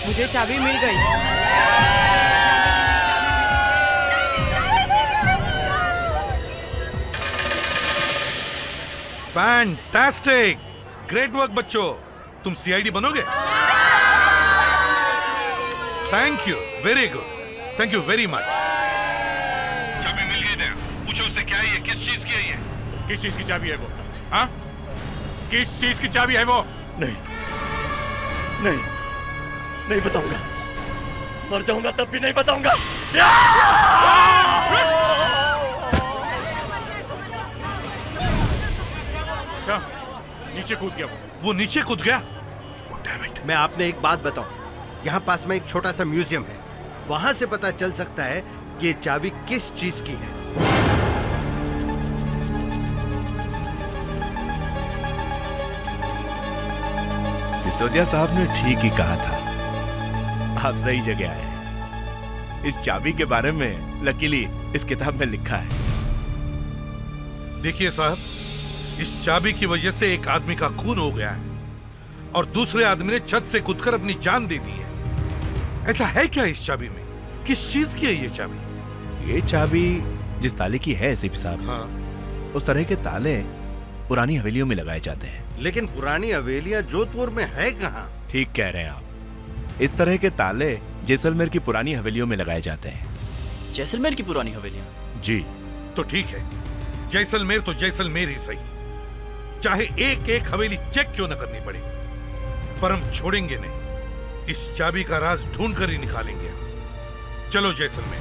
मुझे चाबी मिल गई। फैंटास्टिक, ग्रेट वर्क बच्चों। तुम सीआईडी बनोगे? Thank you, very good, thank you very much. चाबी मिल गई दया। पूछो उससे क्या है ये, किस चीज की है ये? किस चीज की चाबी है वो? हाँ? किस चीज की चाबी है वो? नहीं बताऊंगा। मर जाऊंगा तब भी नहीं बताऊंगा। सर, नीचे कूद गया वो नीचे कूद गया? मैं आपने एक बात बताऊं, यहाँ पास में एक छोटा सा म्यूजियम है। वहां से पता चल सकता है कि ये चाबी किस चीज की है। सिसोदिया साहब ने ठीक ही कहा था, आप सही जगह आए। इस चाबी के बारे में लकीली इस किताब में लिखा है। देखिए साहब, इस चाबी की वजह से एक आदमी का खून हो गया है और दूसरे आदमी ने छत से कूदकर अपनी जान दे दी है। ऐसा है क्या इस चाबी में? किस चीज की है ये चाबी? ये चाबी जिस ताले की है एसीपी साहब, हाँ। उस तरह के ताले पुरानी हवेलियों में लगाए जाते हैं। लेकिन पुरानी हवेलियां जोधपुर में है कहाँ? ठीक कह रहे हैं आप। इस तरह के ताले जैसलमेर की पुरानी हवेलियों में लगाए जाते हैं। जैसलमेर की पुरानी हवेलियां? जी। तो ठीक है, जैसलमेर तो जैसलमेर ही सही, चाहे एक एक हवेली चेक क्यों न करनी पड़े, पर हम छोड़ेंगे नहीं। इस चाबी का राज ढूंढ कर ही निकालेंगे। चलो जैसलमेर।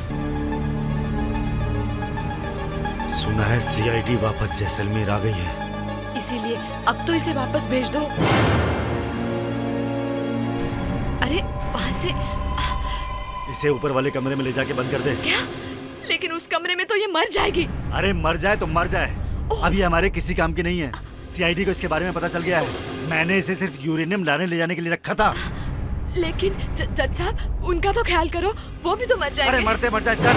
सुना है सीआईडी वापस जैसलमेर आ गई है, इसीलिए अब तो इसे वापस भेज दो। अरे वहां से इसे ऊपर वाले कमरे में ले जाके बंद कर दे। क्या? लेकिन उस कमरे में तो ये मर जाएगी। अरे मर जाए तो मर जाए, अब ये हमारे किसी काम की नहीं है। सीआईडी को इसके बारे में पता चल गया है। मैंने इसे सिर्फ यूरेनियम लाने ले जाने के लिए रखा था। लेकिन जज साहब, उनका तो ख्याल करो, वो भी तो मर जाएंगे। अरे मरते मर जाए, चल।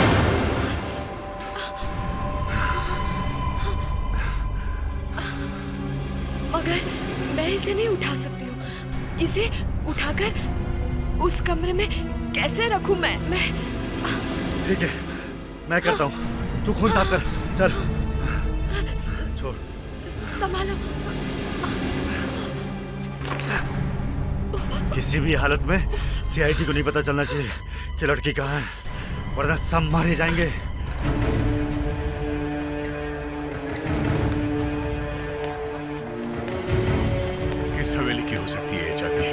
मगर मैं इसे नहीं उठा सकती हूँ। इसे उठाकर उस कमरे में कैसे रखूं मैं? ठीक है, मैं करता हूँ, तू खून साफ कर, चल। छोड़। संभालो। किसी भी हालत में सीआईडी को नहीं पता चलना चाहिए कि लड़की कहाँ है, वरना सब मारे जाएंगे। किस हवेली की हो सकती है ये चाबी?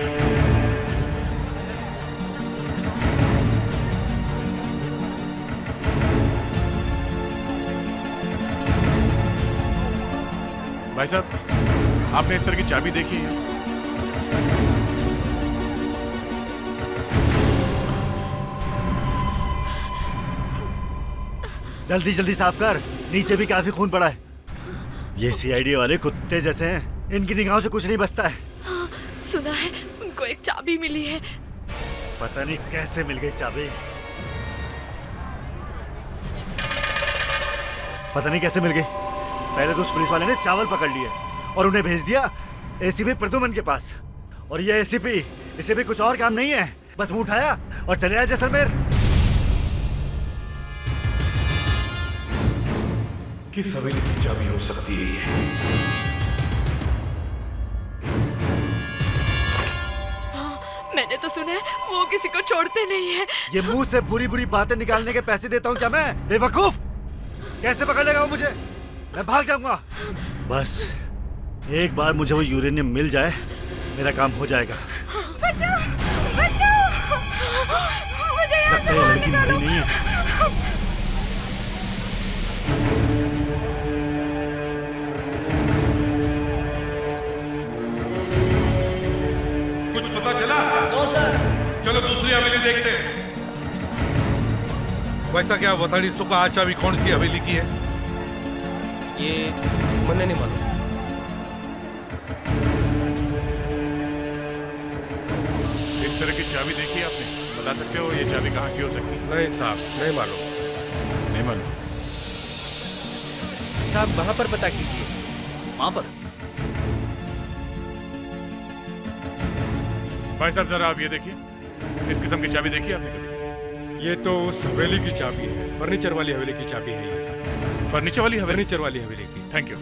भाई साहब, आपने इस तरह की चाबी देखी है? जल्दी जल्दी साफ कर, नीचे भी काफी खून पड़ा है। ये सीआईडी वाले कुत्ते जैसे हैं, इनकी निगाहों से कुछ नहीं बचता है। हाँ, सुना है उनको एक चाबी मिली है। पता नहीं कैसे मिल गई चाबी, पता नहीं कैसे मिल गई। पहले तो उस पुलिस वाले ने चावल पकड़ लिए और उन्हें भेज दिया एसीपी प्रद्युमन के पास। और ये एसीपी, इसे भी कुछ और काम नहीं है, बस मुंह उठाया और चले आए जैसलमेर। किस हवेली की चाबी हो सकती है ये? हाँ, मैंने तो सुना है वो किसी को छोड़ते नहीं है। ये मुंह से बुरी बुरी बातें निकालने के पैसे देता हूँ क्या मैं? बेवकूफ! कैसे पकड़ लेगा वो मुझे? मैं भाग जाऊंगा। बस एक बार मुझे वो यूरेनियम मिल जाए, मेरा काम हो जाएगा। बचाओ! बचाओ! मुझे यहाँ से बाहर लड़की निकालो। मरी नहीं है। कुछ पता चला? No sir. चलो दूसरी हवेली देखते हैं। वैसा क्या वताड़ी सुका आ चाबी कौन सी हवेली की है? ये मुझे नहीं मालूम। इस तरह की चाबी देखी है आपने? बता सकते हो ये चाबी कहाँ की हो सकती है? नहीं साहब, नहीं मालूम। नहीं मालूम। साहब वहाँ पर पता कीजिए। वहाँ पर? भाई साहब जरा आप ये देखिए, इस किस्म की चाबी देखी आपने कभी? ये तो उस हवेली की चाबी है, फर्नीचर वाली हवेली की चाबी है ये। फर्नीचर वाली हवेली? फर्नीचर वाली हवेली की। Thank you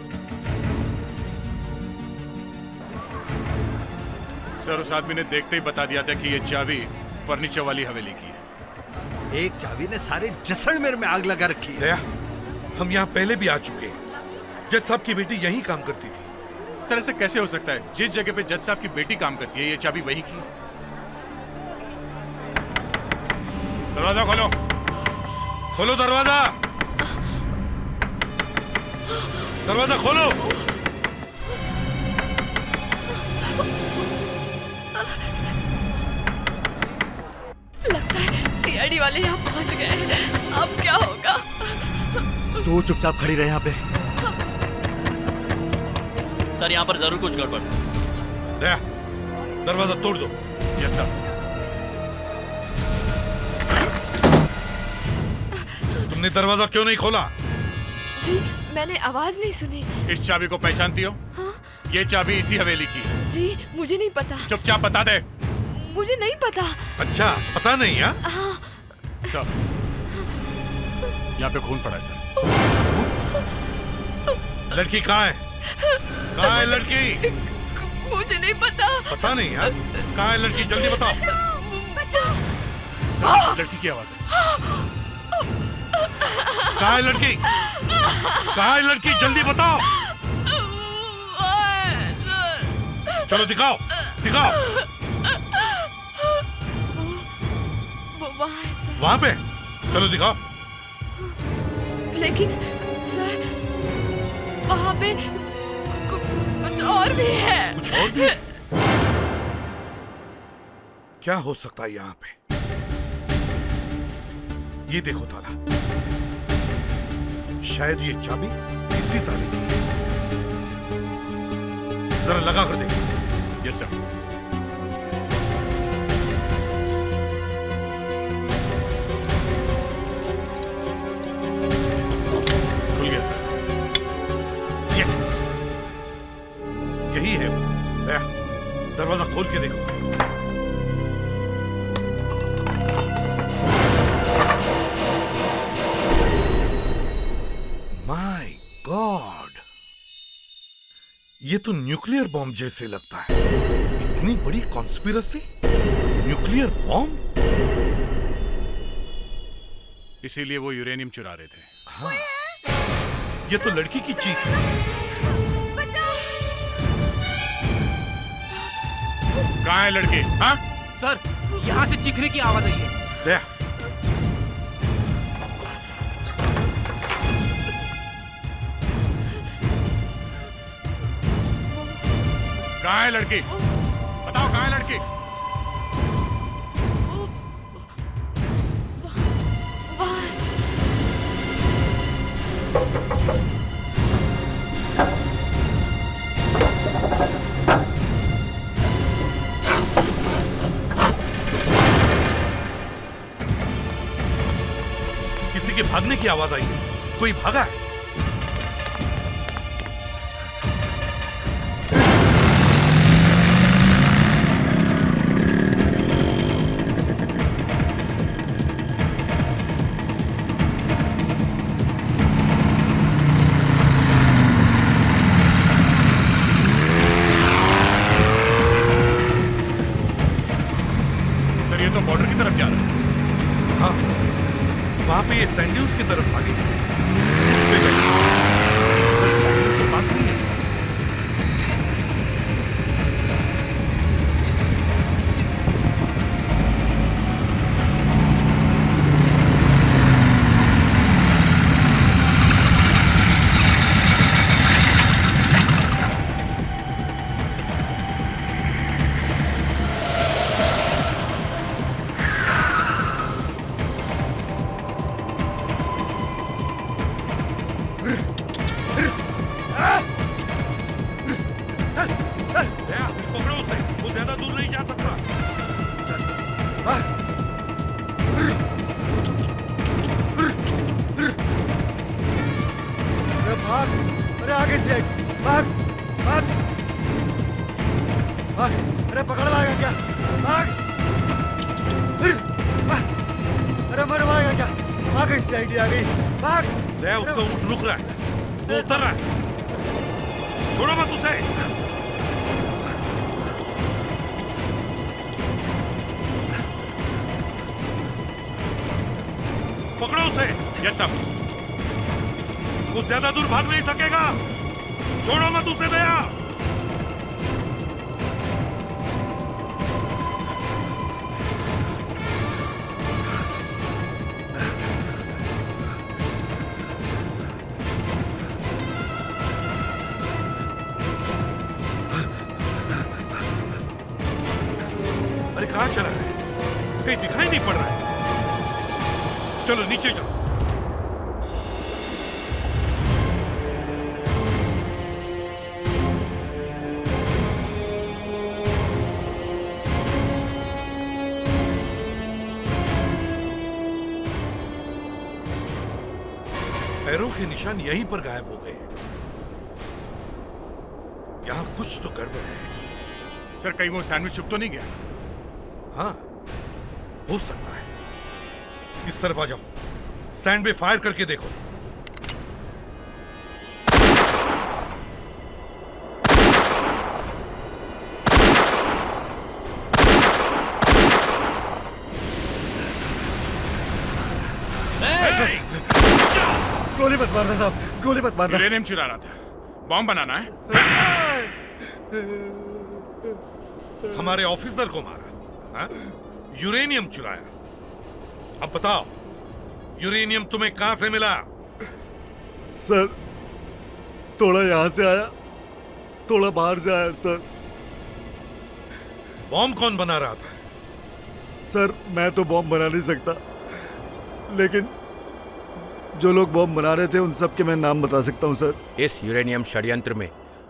sir. उस आदमी ने देखते ही बता दिया था कि ये चाबी फर्नीचर वाली हवेली की है। एक चाबी ने सारे जैसलमेर में आग लगा रखी है। दया, हम यहाँ पहले भी आ चुके हैं। जज साहब की बेटी यहीं काम करती थी। सर ऐसे कैसे हो सकता है? जिस जगह पे जज साहब की बेटी काम करती है, ये चाबी वही की। दरवाजा खोलो। खोलो दरवाजा, दरवाजा खोलो। लगता है सीआईडी वाले यहाँ पहुँच गए। अब क्या होगा? तू चुपचाप खड़ी रहे यहाँ पे। सर यहाँ पर जरूर कुछ गड़बड़। दया, दरवाजा तोड़ दो। Yes sir. तुमने दरवाजा क्यों नहीं खोला? जी मैंने आवाज नहीं सुनी। इस चाबी को पहचानती हो? हाँ? ये चाबी इसी हवेली की है। जी मुझे नहीं पता। चुपचाप बता दे। मुझे नहीं पता। अच्छा पता नहीं है? हाँ। सर यहाँ पे खून पड़ा है सर। लड़की कहाँ है? कहाँ है लड़की? मुझे नहीं पता। पता नहीं है? कहाँ है लड़की? जल्दी बताओ। सर लड़की की आवाज है। कहाँ है लड़की? कहाँ है लड़की? जल्दी बताओ। चलो दिखाओ, दिखाओ। वहाँ पे? चलो दिखाओ। लेकिन सर वहाँ पे कुछ और भी है। कुछ और भी? क्या हो सकता है यहाँ पे? ये देखो ताला, शायद ये चाबी इसी ताले की है। जरा लगा कर देखो। Yes sir. खुल गया सर। यस, यही है वो। दरवाजा खोल के देखो। माय गॉड, ये तो न्यूक्लियर बॉम्ब जैसे लगता है। इतनी बड़ी कॉन्स्पिरेसी, न्यूक्लियर बॉम्ब। इसीलिए वो यूरेनियम चुरा रहे थे। हाँ, ये तो लड़की की चीख है। कहाँ है लड़की? हाँ? सर यहाँ से चीखने की आवाज आई है। दया, कहाँ है लड़की? बताओ कहाँ है लड़की? किसी के भागने की आवाज आई है। कोई भागा है? सर ये तो बॉर्डर की तरफ जा रहा है। हाँ, वहां पे ये सैंड्यूज की तरफ भागी। सैंड्यूज के पास नहीं है सर। पकड़ो उसे, वो ज्यादा दूर नहीं जा सकता। अरे भाग, अरे आगे से भाग, भाग, भाग, अरे पकड़ लाएगा क्या? भाग, अरे मर मारेगा क्या? भाग, इस साइड आ गई, भाग। दया, उसका ऊँट रुक रहा है, वो उतर रहा है। छोड़ो मत उसे। पकड़ो उसे। Yes sir. वो ज्यादा दूर भाग नहीं सकेगा। छोड़ो मत उसे दया। अरे कहाँ चला है? कहीं दिखाई नहीं पड़ रहा है। चलो नीचे चलो। पैरों के निशान यहीं पर गायब हो गए। यहां कुछ तो गड़बड़ है। सर कहीं वो सैंडविच चुप तो नहीं गया? हाँ, हो सकता है। इस तरफ आ जाओ, सैंड पे फायर करके देखो। गोली मत मारना साहब, गोली मत मारना। यूरेनियम चुरा रहा था, बॉम्ब बनाना है। हमारे ऑफिसर को मारा, हाँ? यूरेनियम चुराया। अब बताओ, यूरेनियम तुम्हें कहां से मिला? सर थोड़ा यहां से आया, थोड़ा बाहर से आया सर। बॉम्ब कौन बना रहा था? सर मैं तो बॉम्ब बना नहीं सकता, लेकिन जो लोग बॉम्ब बना रहे थे उन सब के मैं नाम बता सकता हूं सर। इस यूरेनियम षड्यंत्र में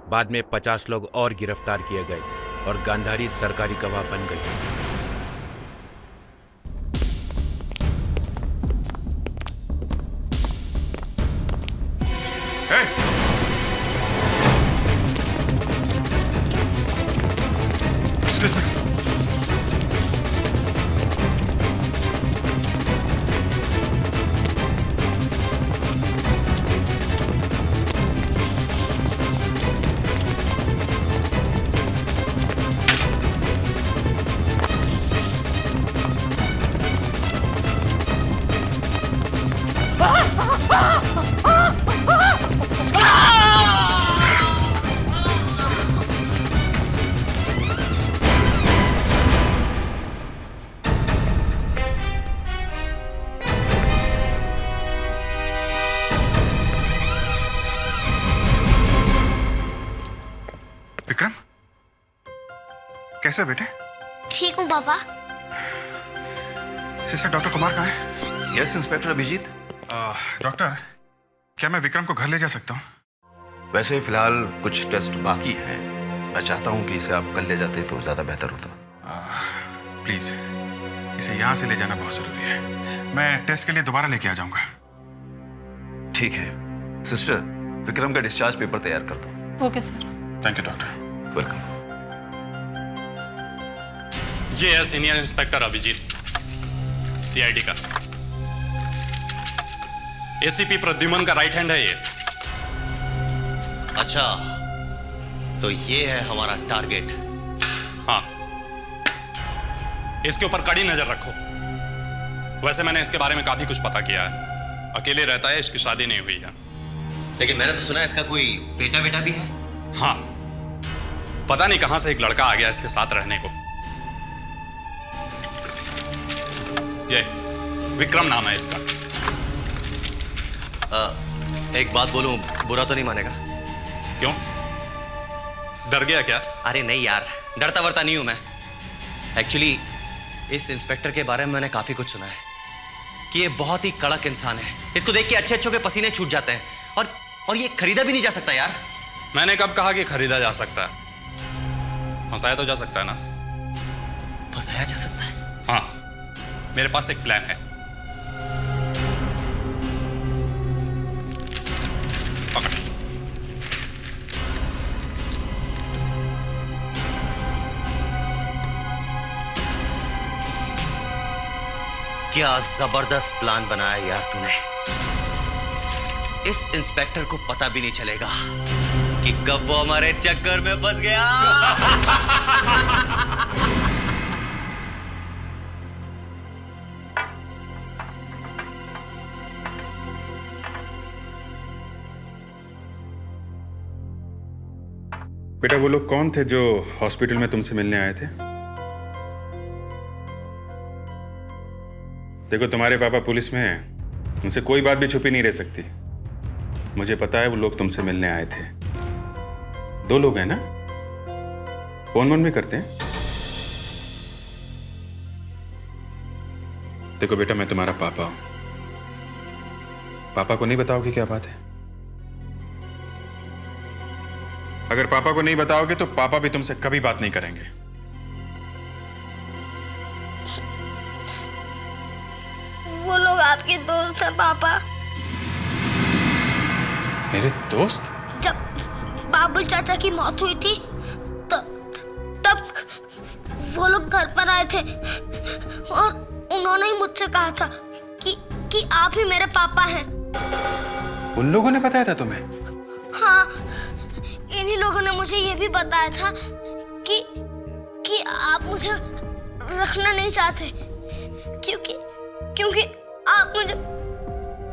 बाद में 50 लोग और गिरफ्तार किए गए और गांधारी सरकारी गवाह बन गई। विक्रम, कैसे हो बेटे? ठीक हूँ पापा। सिस्टर डॉक्टर कुमार कहाँ है? Yes inspector Abhijit. डॉक्टर, क्या मैं विक्रम को घर ले जा सकता हूँ? वैसे फिलहाल कुछ टेस्ट बाकी हैं। मैं चाहता हूँ कि इसे आप कल ले जाते तो ज्यादा बेहतर होता। प्लीज, इसे यहाँ से ले जाना बहुत जरूरी है। मैं टेस्ट के लिए दोबारा लेके आ जाऊंगा। ठीक है सिस्टर, विक्रम का डिस्चार्ज पेपर तैयार कर दो। Okay sir. Thank you doctor. Welcome. ये है सीनियर इंस्पेक्टर अभिजीत, सीआईडी का। एसीपी प्रद्युमन का राइट हैंड है ये। अच्छा, तो ये है हमारा टारगेट। हाँ, इसके ऊपर कड़ी नजर रखो। वैसे मैंने इसके बारे में काफी कुछ पता किया है। अकेले रहता है, इसकी शादी नहीं हुई है। लेकिन मैंने तो सुना है इसका कोई बेटा भी है। हाँ, पता नहीं कहां से एक लड़का आ गया इसके साथ रहने को। ये विक्रम नाम है इसका। एक बात बोलूं, बुरा तो नहीं मानेगा? क्यों, डर गया क्या? अरे नहीं यार, डरता वरता नहीं हूं मैं। एक्चुअली इस इंस्पेक्टर के बारे में मैंने काफी कुछ सुना है कि ये बहुत ही कड़क इंसान है। इसको देख के अच्छे अच्छों के पसीने छूट जाते हैं और ये खरीदा भी नहीं जा सकता यार। मैंने कब कहा कि खरीदा जा सकता है? फंसाया तो जा सकता है ना? फंसाया जा सकता है? हाँ, मेरे पास एक प्लान है। पकड़। क्या जबरदस्त प्लान बनाया यार तूने। इस इंस्पेक्टर को पता भी नहीं चलेगा कि कब वो हमारे चक्कर में फंस गया। बेटा, वो लोग कौन थे जो हॉस्पिटल में तुमसे मिलने आए थे? देखो, तुम्हारे पापा पुलिस में हैं, उनसे कोई बात भी छुपी नहीं रह सकती। मुझे पता है वो लोग तुमसे मिलने आए थे। 2 लोग हैं ना? फोन वोन भी करते हैं? देखो बेटा, मैं तुम्हारा पापा हूं। पापा को नहीं बताओगे क्या बात है? अगर पापा को नहीं बताओगे तो पापा भी तुमसे कभी बात नहीं करेंगे। वो लोग आपके दोस्त हैं पापा। मेरे दोस्त? जब बाबुल चाचा की मौत हुई थी तब वो लोग घर पर आए थे और उन्होंने ही मुझसे कहा था कि आप ही मेरे पापा हैं। उन लोगों ने बताया था तुम्हें? हाँ, इन्हीं लोगों ने मुझे ये भी बताया था कि आप मुझे रखना नहीं चाहते क्योंकि आप मुझे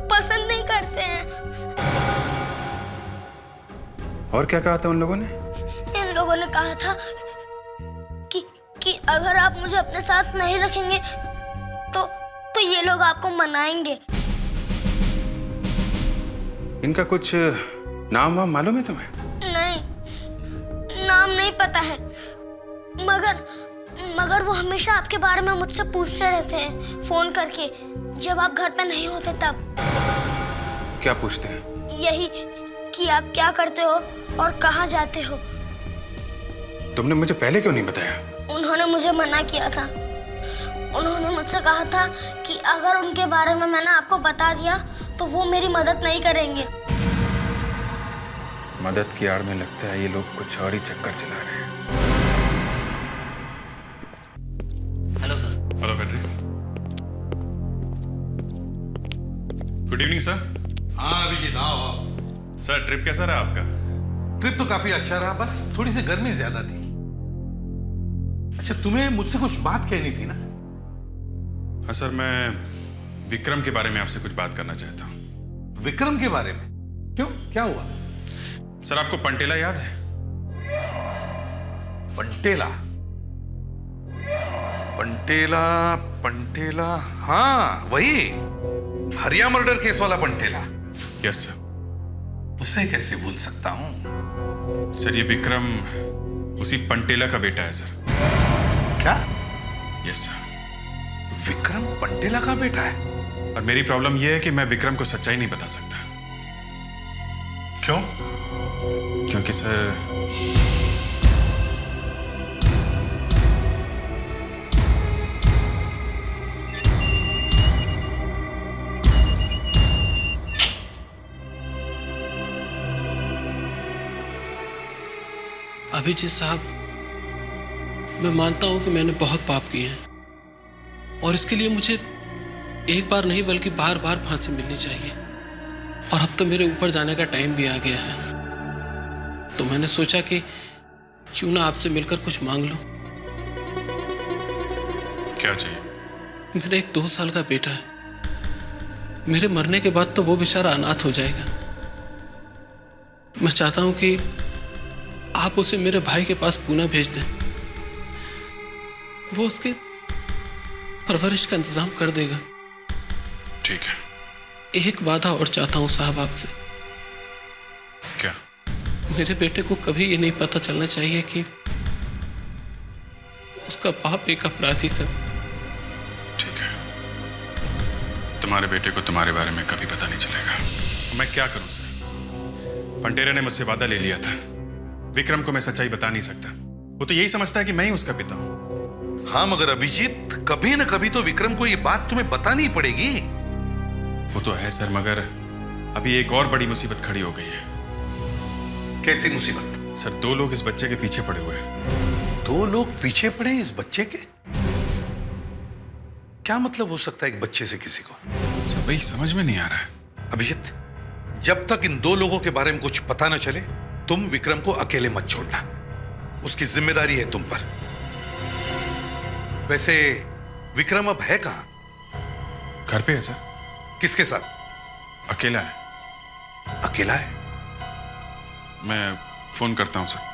पसंद नहीं करते हैं। और क्या कहा था उन लोगों ने? इन लोगों ने कहा था कि अगर आप मुझे अपने साथ नहीं रखेंगे तो ये लोग आपको मनाएंगे। इनका कुछ नाम वाम मालूम है तुम्हें? नहीं, नाम नहीं पता है, मगर वो हमेशा आपके बारे में मुझसे पूछते रहते हैं फोन करके, जब आप घर पे नहीं होते तब। क्या पूछते हैं? यही कि आप क्या करते हो और कहाँ जाते हो। तुमने मुझे पहले क्यों नहीं बताया? उन्होंने मुझे मना किया था। उन्होंने मुझसे कहा था कि अगर उनके बारे में मैंने आपको बता दिया तो वो मेरी मदद नहीं करेंगे। मदद की आड़ में लगता है ये लोग कुछ और ही चक्कर चला रहे हैं। Hello sir. Hello Beatrice. Good evening sir. हाँ अभिजीत, आओ। सर ट्रिप कैसा रहा आपका? ट्रिप तो काफी अच्छा रहा, बस थोड़ी सी गर्मी ज्यादा थी। अच्छा, तुम्हें मुझसे कुछ बात कहनी थी ना? हाँ सर, मैं विक्रम के बारे में आपसे कुछ बात करना चाहता हूँ। विक्रम के बारे में? क्यों, क्या हुआ? सर आपको पंटेला याद है? पंटेला? पंटेला पंटेला, हाँ वही हरिया मर्डर केस वाला पंटेला। Yes sir. उसे कैसे भूल सकता हूं? सर ये विक्रम उसी पंटेला का बेटा है सर। क्या? Yes sir. विक्रम पंटेला का बेटा है? और मेरी प्रॉब्लम यह है कि मैं विक्रम को सच्चाई नहीं बता सकता। क्यों? क्योंकि सर अभिजीत साहब, मैं मानता हूं कि मैंने बहुत पाप किए हैं और इसके लिए मुझे एक बार नहीं बल्कि बार बार फांसी मिलनी चाहिए। और अब तो मेरे ऊपर जाने का टाइम भी आ गया है, तो मैंने सोचा कि क्यों ना आपसे मिलकर कुछ मांग लूं। क्या चाहिए? मेरा एक 2 साल का बेटा है। मेरे मरने के बाद तो वो बेचारा अनाथ हो जाएगा। मैं चाहता हूं कि आप उसे मेरे भाई के पास पुणे भेज दें। वो उसके परवरिश का इंतजाम कर देगा। ठीक है। एक वादा और चाहता हूं साहब आपसे। क्या? मेरे बेटे को कभी ये नहीं पता चलना चाहिए कि उसका बाप एक अपराधी था। ठीक है। तुम्हारे बेटे को तुम्हारे बारे में कभी पता नहीं चलेगा। मैं क्या करूं सर? पंटेला ने मुझसे वादा ले लिया था। विक्रम को मैं सच्चाई बता नहीं सकता। वो तो यही समझता है कि मैं ही उसका पिता हूं। हाँ मगर अभिजीत, कभी न कभी तो विक्रम को ये बात तुम्हें बतानी पड़ेगी। वो तो है सर, मगर अभी एक और बड़ी मुसीबत खड़ी हो गई है। कैसी मुसीबत? सर 2 लोग इस बच्चे के पीछे पड़े हुए हैं। 2 लोग पीछे पड़े इस बच्चे के? क्या मतलब हो सकता है एक बच्चे से किसी को? सर वही समझ में नहीं आ रहा है। अभिजीत, जब तक इन 2 लोगों के बारे में कुछ पता न चले तुम विक्रम को अकेले मत छोड़ना। उसकी जिम्मेदारी है तुम पर। वैसे विक्रम अब है कहां? घर पे है सर। किसके साथ? अकेला है। अकेला है? मैं फोन करता हूं सर।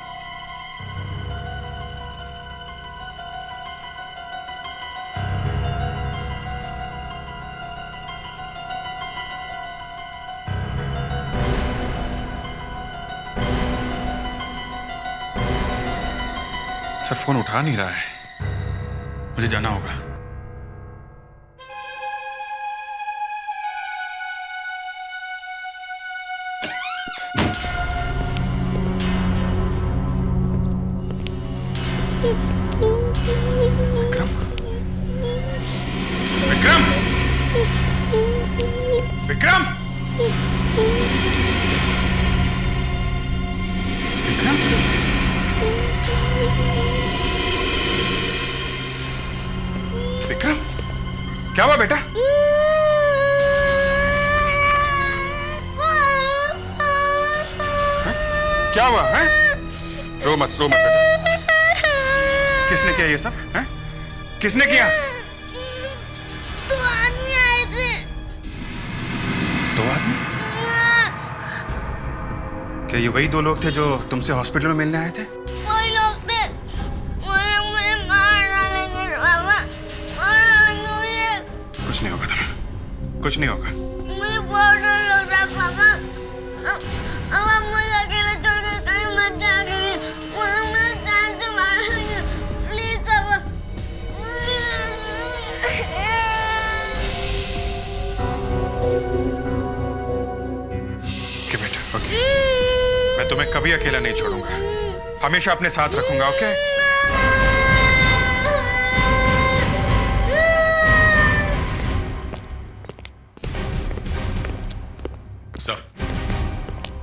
सर फोन उठा नहीं रहा है। मुझे जाना होगा। विक्रम विक्रम विक्रम विक्रम विक्रम क्या हुआ बेटा? क्या हुआ है? रो मत बेटा। किसने किया ये सब? है? किसने किया? दो आदमी आए थे। दो आदमी? क्या ये वही दो लोग थे जो तुमसे हॉस्पिटल में मिलने आए थे? वही लोग थे। वो लोग मुझे मार डालेंगे पापा, मार डालेंगे मुझे। कुछ नहीं होगा तुम्हें, कुछ नहीं होगा। मुझे बहुत डर लग रहा है पापा। अब आप मुझे अकेले छोड़ कर कहीं मत जाया करिए। वो लोग मुझे जान से मार डालेंगे। प्लीज पापा। ओके बेटा, ओके। मैं तुम्हें कभी अकेला नहीं छोड़ूंगा, हमेशा अपने साथ रखूंगा, ओके?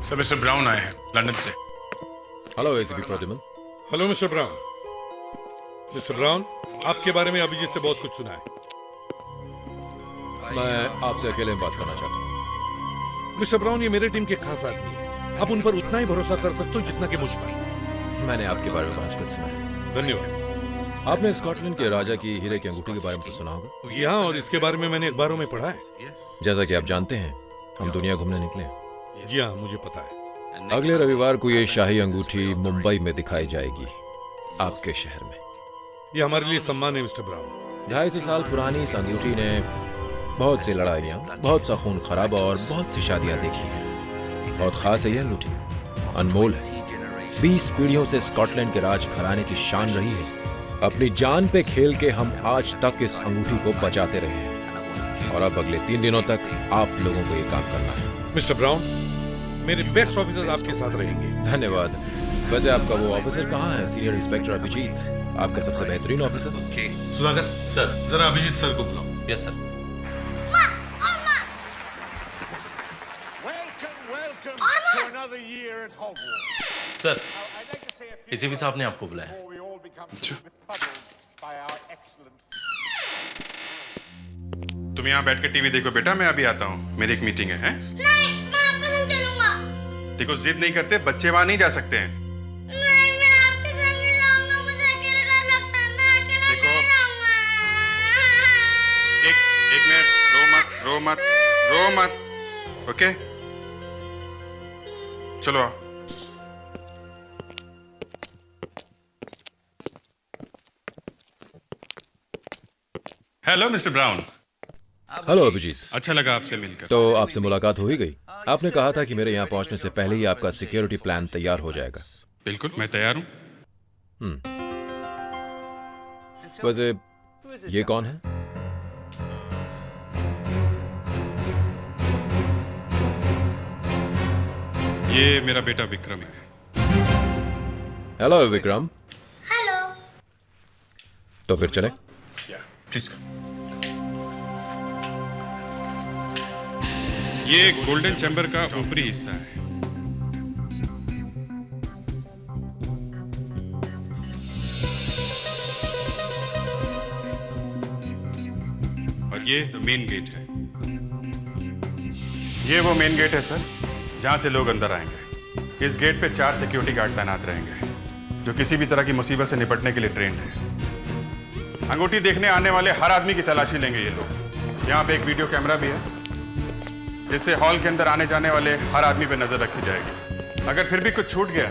सर मिस्टर ब्राउन आए हैं लंदन से। Hello ACP Pradyuman. Hello mister brown. Mister brown, आपके बारे में अभिजीत से बहुत कुछ सुना है। मैं आपसे अकेले में बात करना चाहता हूँ। मिस्टर ब्राउन, ये मेरे टीम के खास आदमी है। आप उन पर उतना ही भरोसा कर सकते हो जितना कि मुझ पर। मैंने आपके बारे में बहुत कुछ सुना है। धन्यवाद। आपने स्कॉटलैंड के राजा की हीरे की अंगूठी के बारे में तो सुना होगा। जी हाँ, और इसके बारे में मैंने अखबारों में पढ़ा है। जैसा कि आप जानते हैं, हम दुनिया घूमने निकले। जी हाँ, मुझे पता है। अगले रविवार को ये शाही अंगूठी मुंबई में दिखाई जाएगी, आपके शहर में। ये हमारे लिए सम्मान है मिस्टर ब्राउन। 250 साल पुरानी इस अंगूठी ने बहुत सी लड़ाइयाँ, बहुत सा खून खराबा और बहुत सी शादियाँ देखी हैं। बहुत खास है यह अंगूठी, अनमोल है। 20 पीढ़ियों से स्कॉटलैंड के राज घराने की शान रही है। अपनी जान पे खेल के हम आज तक इस अंगूठी को बचाते रहे हैं, और अब अगले 3 दिनों तक आप लोगों को ये काम करना है। मिस्टर ब्राउन, मेरे बेस्ट ऑफिसर्स आपके साथ रहेंगे। धन्यवाद। वैसे आपका वो ऑफिसर कहाँ है? सीनियर इंस्पेक्टर अभिजीत, आपका सबसे बेहतरीन ऑफिसर। सुधाकर सर, जरा अभिजीत सर को बुलाओ। Yes sir. सर, एसीपी साहब ने आपको बुलाया। तुम यहाँ बैठ के टीवी देखो बेटा, मैं अभी आता हूँ, मेरी एक मीटिंग है, हैं? नहीं, मैं आपके संग चलूंगा। देखो जिद नहीं करते, बच्चे वहां नहीं जा सकते हैं। नहीं, मैं आपके संग ही जाऊंगा। मुझे अकेले डर लगता है। मैं अकेला देखो, नहीं जाऊंगा। एक मिनट, रो मत, ओके? चलो आओ। Hello mister Brown. Hello Abhijeet. अच्छा लगा आपसे मिलकर। तो आपसे मुलाकात हो ही गई। आपने कहा था कि मेरे यहाँ पहुँचने से पहले ही आपका सिक्योरिटी प्लान तैयार हो जाएगा। बिल्कुल, मैं तैयार हूँ। वैसे ये कौन है? ये मेरा बेटा विक्रम है। हेलो विक्रम। हेलो। तो फिर चले? प्लीज। ये गोल्डन चैम्बर का ऊपरी हिस्सा है। और ये मेन गेट है। ये वो मेन गेट है सर, जहां से लोग अंदर आएंगे। इस गेट पे 4 सिक्योरिटी गार्ड तैनात रहेंगे, जो किसी भी तरह की मुसीबत से निपटने के लिए ट्रेंड है। अंगूठी देखने आने वाले हर आदमी की तलाशी लेंगे ये लोग। यहाँ पे एक वीडियो कैमरा भी है, जिससे हॉल के अंदर आने जाने वाले हर आदमी पे नजर रखी जाएगी। अगर फिर भी कुछ छूट गया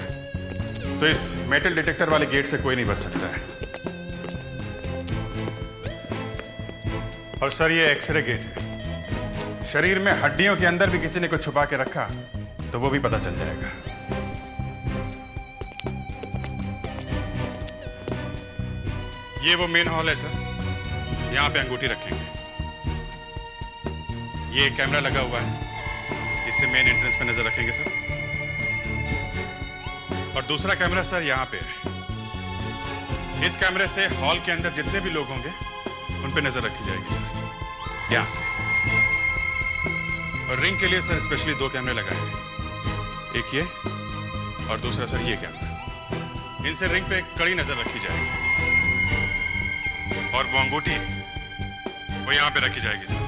तो इस मेटल डिटेक्टर वाले गेट से कोई नहीं बच सकता है। और सर, ये एक्सरे गेट है। शरीर में हड्डियों के अंदर भी किसी ने कुछ छुपा के रखा तो वो भी पता चल जाएगा। ये वो मेन हॉल है सर, यहाँ पे अंगूठी रखेंगे। ये कैमरा लगा हुआ है, इससे मेन एंट्रेंस पे नजर रखेंगे सर। और दूसरा कैमरा सर यहाँ पे है, इस कैमरे से हॉल के अंदर जितने भी लोग होंगे उन पे नजर रखी जाएगी सर, यहां से। और रिंग के लिए सर स्पेशली 2 कैमरे लगाए हैं, एक ये और दूसरा सर ये कैमरा। इनसे रिंग पे कड़ी नजर रखी जाएगी और वो अंगूठी वो यहां पे रखी जाएगी सर,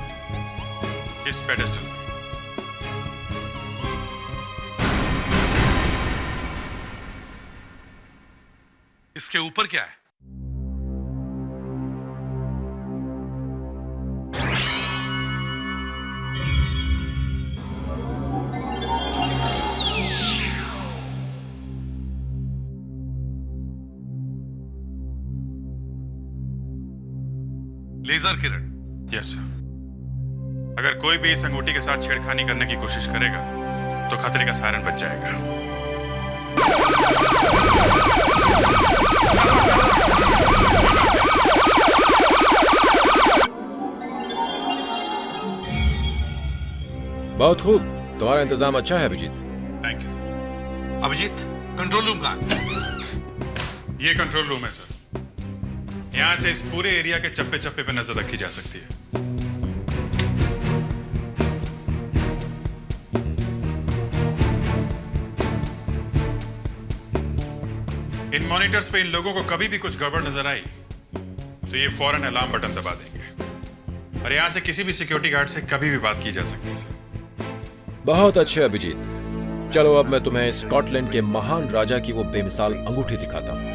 इस पेडेस्टल पे। इसके ऊपर क्या है? लेजर किरण। Yes sir. अगर कोई भी इस अंगूठी के साथ छेड़खानी करने की कोशिश करेगा तो खतरे का सायरन बच जाएगा। बहुत खूब, तुम्हारा इंतजाम अच्छा है Abhijeet. Thank you. Abhijeet, control room कहाँ? ये कंट्रोल रूम है सर। यहां से इस पूरे एरिया के चप्पे चप्पे पे नजर रखी जा सकती है। इन मॉनिटर्स पे इन लोगों को कभी भी कुछ गड़बड़ नजर आई तो ये फौरन अलार्म बटन दबा देंगे और यहां से किसी भी सिक्योरिटी गार्ड से कभी भी बात की जा सकती है सर। बहुत अच्छे अभिजीत, चलो अब मैं तुम्हें स्कॉटलैंड के महान राजा की वो बेमिसाल अंगूठी दिखाता हूं।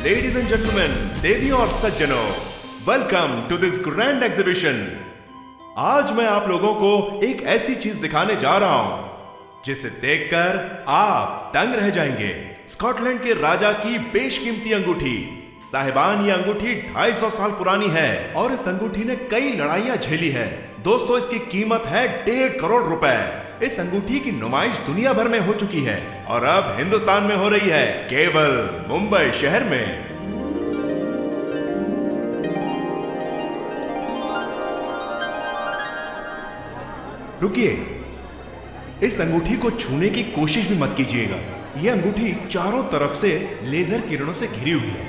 Ladies and gentlemen, देवियों और सज्जनों, welcome to this grand exhibition. आज मैं आप लोगों को एक ऐसी चीज दिखाने जा रहा हूं जिसे देखकर आप दंग रह जाएंगे। स्कॉटलैंड के राजा की बेशकीमती अंगूठी। साहिबान, ये अंगूठी 250 साल पुरानी है और इस अंगूठी ने कई लड़ाइयां झेली है। दोस्तों, इसकी कीमत है 1.5 करोड़ रुपए। इस अंगूठी की नुमाइश दुनिया भर में हो चुकी है और अब हिंदुस्तान में हो रही है, केवल मुंबई शहर में। रुकिए, इस अंगूठी को छूने की कोशिश भी मत कीजिएगा। यह अंगूठी चारों तरफ से लेजर किरणों से घिरी हुई है।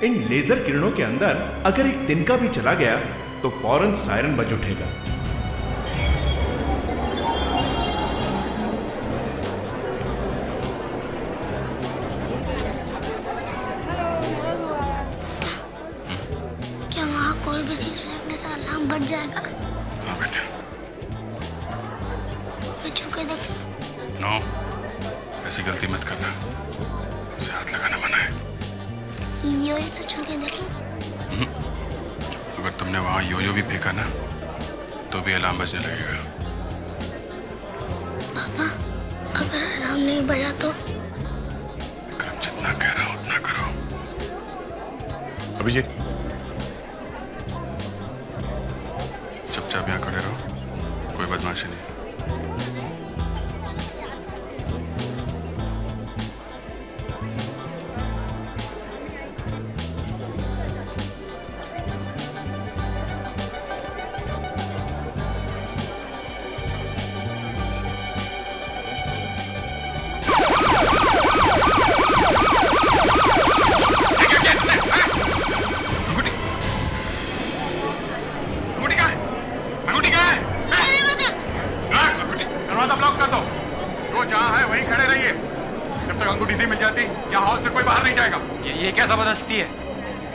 इन लेजर किरणों के अंदर अगर एक तिनका भी चला गया तो फौरन सायरन बज उठेगा। क्या वहाँ कोई भी चीज फेंकने से अलार्म बच जाएगा? हाँ बेटा। मैं छू के देख। नो, ऐसी गलती मत करना। उसे हाथ लगाना मना है। यो से छू के देखूं? अगर तुमने वहां यो भी फेंका ना तो भी अलार्म बजने लगेगा। पापा, अगर अलार्म नहीं बजा तो? विक्रम, जितना कह रहा हूं उतना करो। अभिजीत, चुपचाप यहाँ खड़े रहो, कोई बदमाशी नहीं।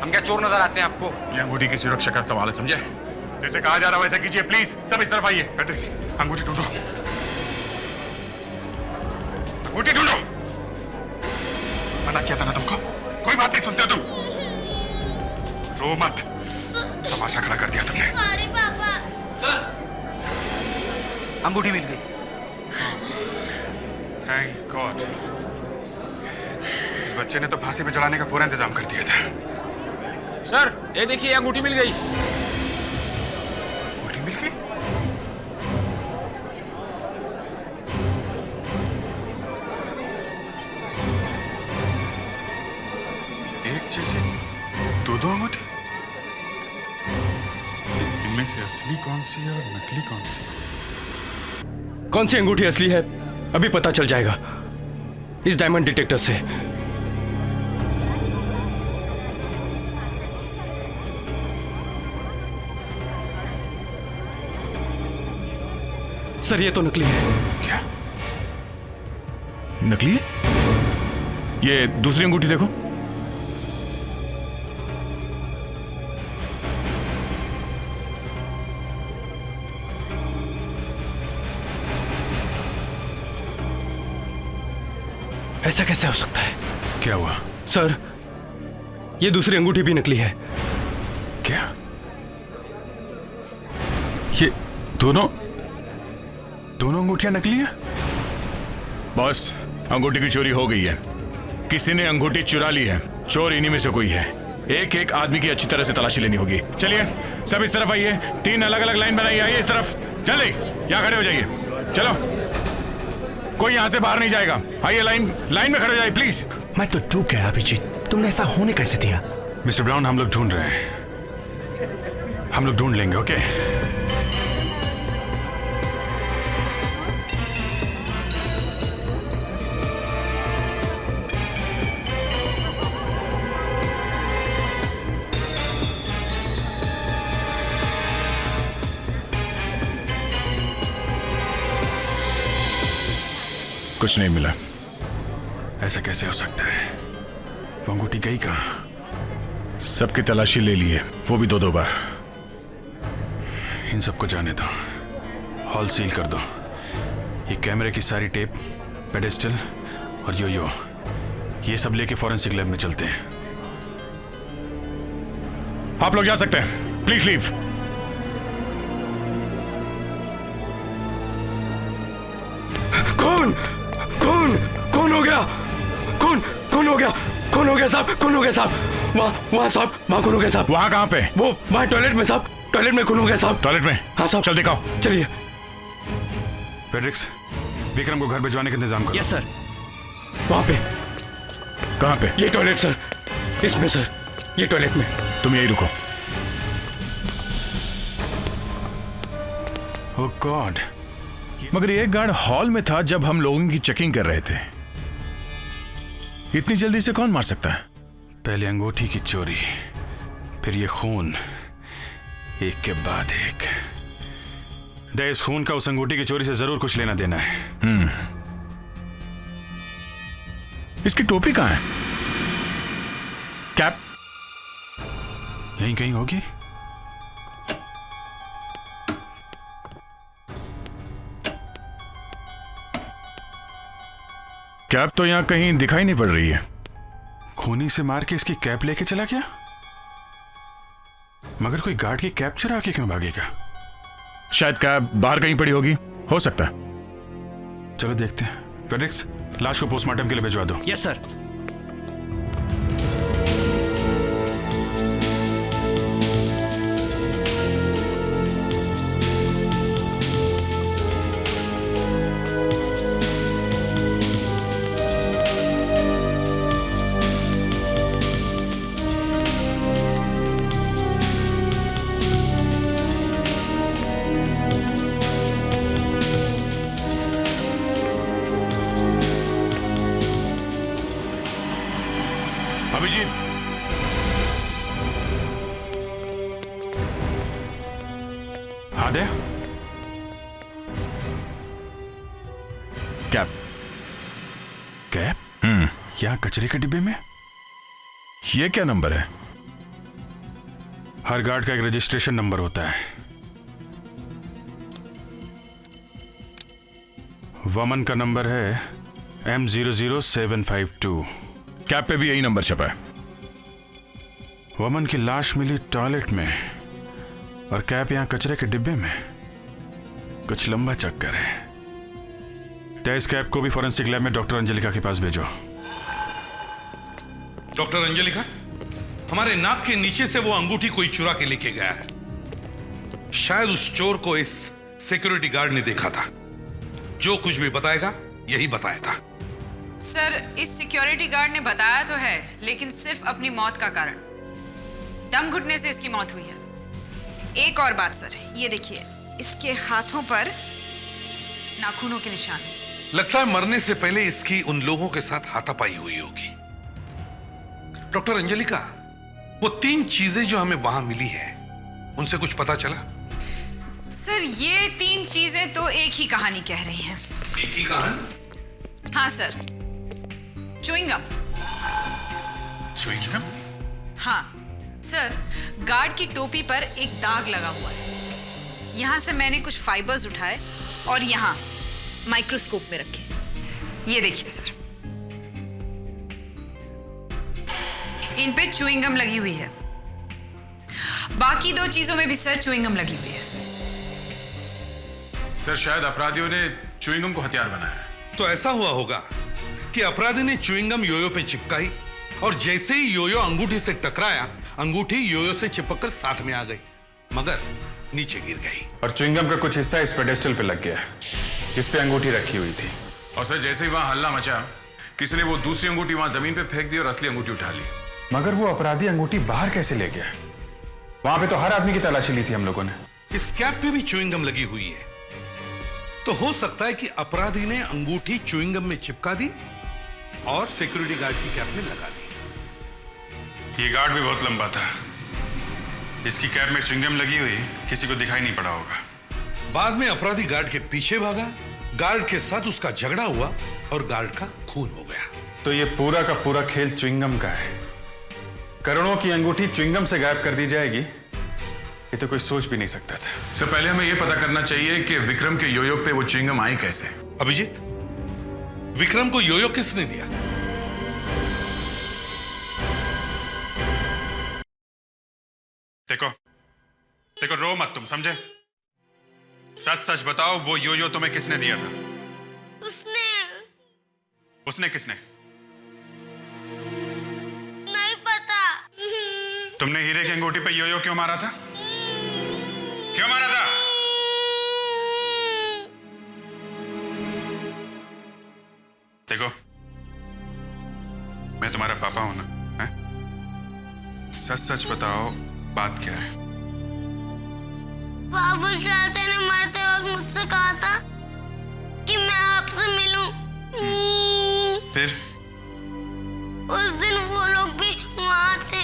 हम क्या चोर नजर आते हैं आपको? ये अंगूठी की सुरक्षा का सवाल है, समझे? जैसे कहा जा रहा है वैसा कीजिए प्लीज। सब इस तरफ आइए। अंगूठी ढूंढो, अंगूठी ढूंढो। मना किया था ना तुमको, कोई बात नहीं सुनते तुम। रो मत, तमाशा खड़ा कर दिया तुमने। सॉरी पापा। सर, अंगूठी मिल गई। Thank God. इस बच्चे ने तो फांसी पे चढ़ाने का पूरा इंतजाम कर दिया था। सर ये देखिए अंगूठी मिल गई। अंगूठी मिल गई? एक जैसे दो अंगूठी? इनमें से असली कौन सी है और नकली कौन सी? कौन सी अंगूठी असली है अभी पता चल जाएगा इस डायमंड डिटेक्टर से। सर ये तो नकली है। क्या नकली है? ये दूसरी अंगूठी देखो। ऐसा कैसे हो सकता है? क्या हुआ? सर ये दूसरी अंगूठी भी नकली है। क्या? ये दोनों अंगूठियां नकली हैं? बॉस, अंगूठी की चोरी हो गई है। किसी ने अंगूठी चुरा ली है। चोर इन्हीं में से कोई है। एक एक आदमी की अच्छी तरह से तलाशी लेनी होगी। चलिए सब इस तरफ आइए। 3 अलग अलग लाइन बनाइए। आइए इस तरफ। जल्दी यहाँ खड़े हो जाइए। चलो कोई यहाँ से बाहर नहीं जाएगा। आइए लाइन में खड़े हो जाइए प्लीज। मैं तो चूक गया अभिजीत, तुमने ऐसा होने कैसे दिया? मिस्टर ब्राउन, हम लोग ढूंढ रहे हैं। हम लोग ढूंढ लेंगे। ओके कुछ नहीं मिला। ऐसा कैसे हो सकता है? वो अंगूठी गई कहाँ? सबकी तलाशी ले लिए, वो भी 2-2 बार। इन सबको जाने दो। हॉल सील कर दो। ये कैमरे की सारी टेप, पेडेस्टल और यो ये सब लेके फॉरेंसिक लैब में चलते हैं। आप लोग जा सकते हैं। Please leave. कौन हो गया? कौन हो गया साहब? कौन हो गया साहब? वहाँ साहब, वहाँ कौन हो गया साहब? वहाँ कहाँ पे? वो वहाँ टॉयलेट में साहब। टॉयलेट में कौन हो गया साहब? टॉयलेट में? हाँ साहब। चल दिखाओ। चलिए। फेड्रिक्स, विक्रम को घर भिजवाने का इंतजाम करो। Yes sir. वहाँ पे। कहाँ पे? ये टॉयलेट सर। इसमें सर, ये टॉयलेट में। तुम यही रुको। ओह गॉड, मगर ये गार्ड हॉल में था जब हम लोगों की चेकिंग कर रहे थे। इतनी जल्दी से कौन मार सकता है? पहले अंगूठी की चोरी, फिर ये खून, एक के बाद एक। इस खून का उस अंगूठी की चोरी से जरूर कुछ लेना देना है। इसकी टोपी कहाँ है? कैप यहीं कहीं होगी। कैप तो यहां कहीं दिखाई नहीं पड़ रही है। खूनी से मार के इसकी कैप लेके चला गया? मगर कोई गार्ड की कैप चुरा के क्यों भागेगा? शायद कैप बाहर कहीं पड़ी होगी। हो सकता है। चलो देखते हैं। फेड्रिक्स, लाश को पोस्टमार्टम के लिए भिजवा दो। Yes sir. अभिजीत, हाँ दे। कैप यहाँ कचरे के डिब्बे में। ये क्या नंबर है? हर गार्ड का एक रजिस्ट्रेशन नंबर होता है। वमन का नंबर है M00752। कैप पे भी यही नंबर छपा है। वमन की लाश मिली टॉयलेट में और कैप यहां कचरे के डिब्बे में। कुछ लंबा चक्कर है। इस कैप को भी फॉरेंसिक लैब में डॉक्टर अंजलिका के पास भेजो। डॉक्टर अंजलिका, हमारे नाक के नीचे से वो अंगूठी कोई चुरा के लेके गया है। शायद उस चोर को इस सिक्योरिटी गार्ड ने देखा था। जो कुछ भी बताएगा यही बताएगा। सर, इस सिक्योरिटी गार्ड ने बताया तो है, लेकिन सिर्फ अपनी मौत का कारण। दम घुटने से इसकी मौत हुई है। एक और बात सर, ये देखिए, इसके हाथों पर नाखूनों के निशान। लगता है मरने से पहले इसकी उन लोगों के साथ हाथापाई हुई होगी। डॉक्टर अंजलिका, वो 3 चीजें जो हमें वहां मिली है, उनसे कुछ पता चला? सर, ये 3 चीजें तो एक ही कहानी कह रही हैं। एक ही कहानी? हाँ सर, च्युइंगम। च्युइंगम? हाँ सर, गार्ड की टोपी पर एक दाग लगा हुआ है। यहां से मैंने कुछ फाइबर्स उठाए और यहां माइक्रोस्कोप में रखे। ये देखिए सर, इन पे च्युइंगम लगी हुई है। बाकी 2 चीजों में भी सर च्युइंगम लगी हुई है। सर, शायद अपराधियों ने च्युइंगम को हथियार बनाया। तो ऐसा हुआ होगा कि अपराधी ने च्युइंगम योयो पे चिपकाई और जैसे ही योयो अंगूठी से टकराया, अंगूठी योयो से चिपककर साथ में आ गई, मगर नीचे गिर गई। और च्युइंगम का कुछ हिस्सा इस पेडेस्टल पे लग गया जिस पे अंगूठी रखी हुई थी। और सर, जैसे ही वहां हल्ला मचा, किसी ने वो दूसरी अंगूठी वहां जमीन पे फेंक दी और असली अंगूठी उठा ली। मगर वो अपराधी अंगूठी बाहर कैसे ले गया? वहां पे तो हर आदमी की तलाशी ली थी हम लोगों ने। इस कैप पे भी च्युइंगम लगी हुई है, तो हो सकता है कि अपराधी ने अंगूठी च्युइंगम में चिपका दी और सिक्योरिटी गार्ड की कैप में लगा दी। ये गार्ड भी बहुत लंबा था। इसकी कैप में च्युइंगम लगी हुई किसी को दिखाई नहीं पड़ा होगा। बाद में अपराधी गार्ड के पीछे भागा, गार्ड के साथ उसका झगड़ा हुआ और गार्ड का खून हो गया। तो ये पूरा का पूरा खेल च्युइंगम का है। करोड़ों की अंगूठी च्युइंगम से गायब कर दी जाएगी, ये तो कोई सोच भी नहीं सकता था। सर, पहले हमें यह पता करना चाहिए कि विक्रम के योयो पे वो च्युइंगम आई कैसे। अभिजीत, विक्रम को योयो किसने दिया? देखो, रो मत तुम, समझे? सच सच बताओ, वो योयो तुम्हें किसने दिया था? उसने किसने? नहीं पता। तुमने हीरे की अंगूठी पे योयो क्यों मारा था? क्यों मारा था? देखो, मैं तुम्हारा पापा हूं ना, हैं? सच सच बताओ, बात क्या है? बाबू चाचा ने मरते वक्त मुझसे कहा था कि मैं आपसे मिलूं। फिर? उस दिन वो लोग भी वहां थे।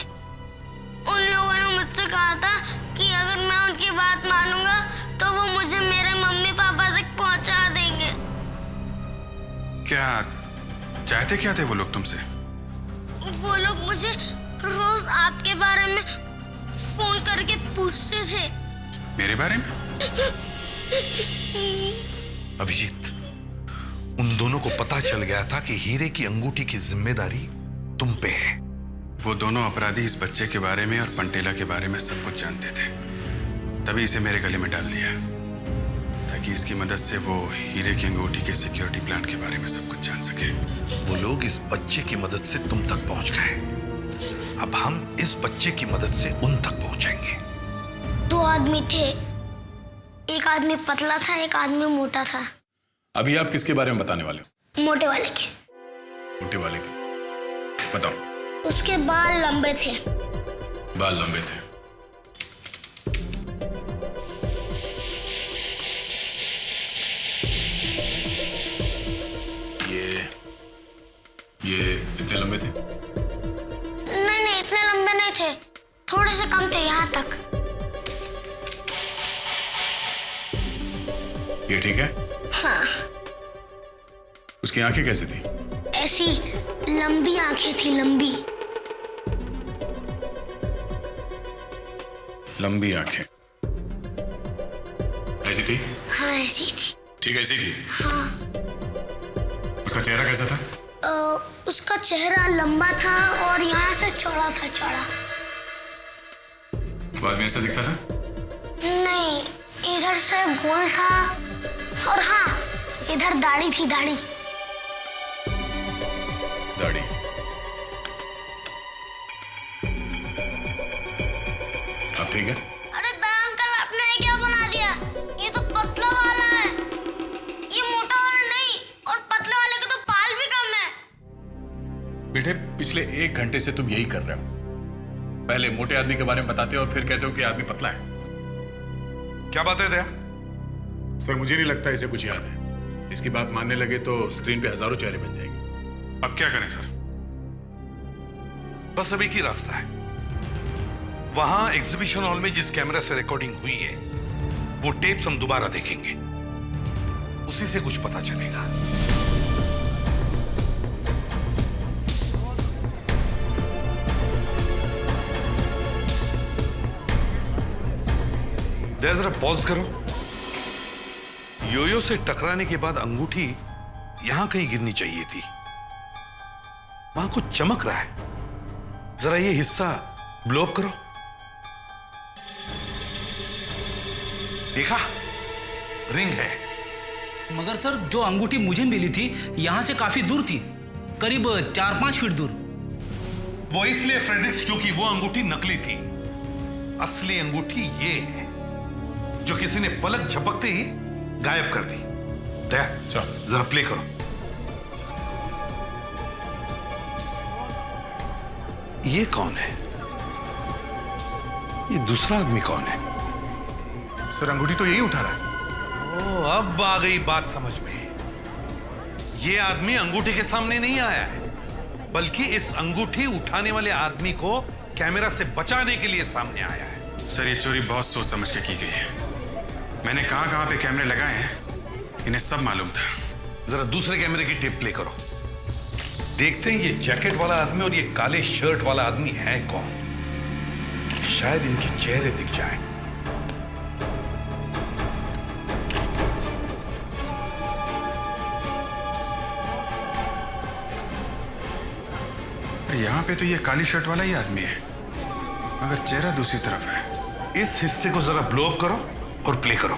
उन लोगों ने मुझसे कहा था कि अगर मैं उनकी बात मानूंगा तो वो मुझे मेरे मम्मी पापा तक पहुंचा देंगे। क्या चाहते क्या थे वो लोग तुमसे? वो लोग मुझे रोज आपके बारे में फोन करके पूछते थे। मेरे बारे में? अभिजीत, उन दोनों को पता चल गया था कि हीरे की अंगूठी की जिम्मेदारी तुम पे है। वो दोनों अपराधी इस बच्चे के बारे में और पंटेला के बारे में सब कुछ जानते थे, तभी इसे मेरे गले में डाल दिया ताकि इसकी मदद से वो हीरे की अंगूठी के सिक्योरिटी प्लान के बारे में सब कुछ जान सके। वो लोग इस बच्चे की मदद से तुम तक पहुंच गए, अब हम इस बच्चे की मदद से उन तक पहुंचेंगे। 2 आदमी थे, एक आदमी पतला था, एक आदमी मोटा था। अभी आप किसके बारे में बताने वाले हो? मोटे वाले के। मोटे वाले के, बताओ। उसके बाल लंबे थे। बाल लंबे थे। ये इतने लंबे थे? नहीं, इतने लंबे नहीं थे, थोड़े से कम थे, यहाँ तक। ये ठीक है? हाँ। उसकी आंखें कैसी थी? ऐसी लंबी आंखें थी, लंबी। लंबी आंखें ऐसी थी? हाँ, ऐसी थी। ठीक, ऐसी थी। हाँ। उसका चेहरा कैसा था? उसका चेहरा लंबा था और यहाँ से चौड़ा था, चौड़ा। बाद में ऐसा दिखता था? नहीं, इधर से गोल था और हाँ, इधर दाढ़ी थी, दाढ़ी। दाढ़ी? अब ठीक है? अरे दया अंकल, आपने क्या बना दिया? ये तो पतला वाला है, ये मोटा वाला नहीं, और पतले वाले के तो बाल भी कम है। बेटे, पिछले 1 घंटे से तुम यही कर रहे हो। पहले मोटे आदमी के बारे में बताते हो और फिर कहते हो कि आदमी पतला है। क्या बात है दया? सर, मुझे नहीं लगता इसे कुछ याद है। इसकी बात मानने लगे तो स्क्रीन पे हजारों चेहरे बन जाएंगे। अब क्या करें सर? बस अब एक ही रास्ता है। वहां एग्जीबिशन हॉल में जिस कैमरा से रिकॉर्डिंग हुई है वो टेप्स हम दोबारा देखेंगे, उसी से कुछ पता चलेगा। जरा पॉज करो। योयो से टकराने के बाद अंगूठी यहां कहीं गिरनी चाहिए थी। वहां कुछ चमक रहा है, जरा ये हिस्सा ब्लो अप करो। देखा? रिंग है। मगर सर, जो अंगूठी मुझे मिली थी यहां से काफी दूर थी, करीब 4-5 फीट दूर। वो इसलिए फ्रेडरिक्स क्योंकि वो अंगूठी नकली थी। असली अंगूठी ये है जो किसी ने पलक झपकते ही गायब कर दी। दया, जरा प्ले करो। ये कौन है? ये दूसरा आदमी कौन है? सर, अंगूठी तो यही उठा रहा है। ओ, अब आ गई बात समझ में। ये आदमी अंगूठी के सामने नहीं आया है, बल्कि इस अंगूठी उठाने वाले आदमी को कैमरा से बचाने के लिए सामने आया है। सर, ये चोरी बहुत सोच समझ के की गई है। मैंने कहां पे कैमरे लगाए हैं, इन्हें सब मालूम था। जरा दूसरे कैमरे की टेप प्ले करो। देखते हैं ये जैकेट वाला आदमी और ये काले शर्ट वाला आदमी है कौन। शायद इनके चेहरे दिख जाए। यहां पे तो ये काली शर्ट वाला ही आदमी है, मगर चेहरा दूसरी तरफ है। इस हिस्से को जरा ब्लो अप करो और प्ले करो।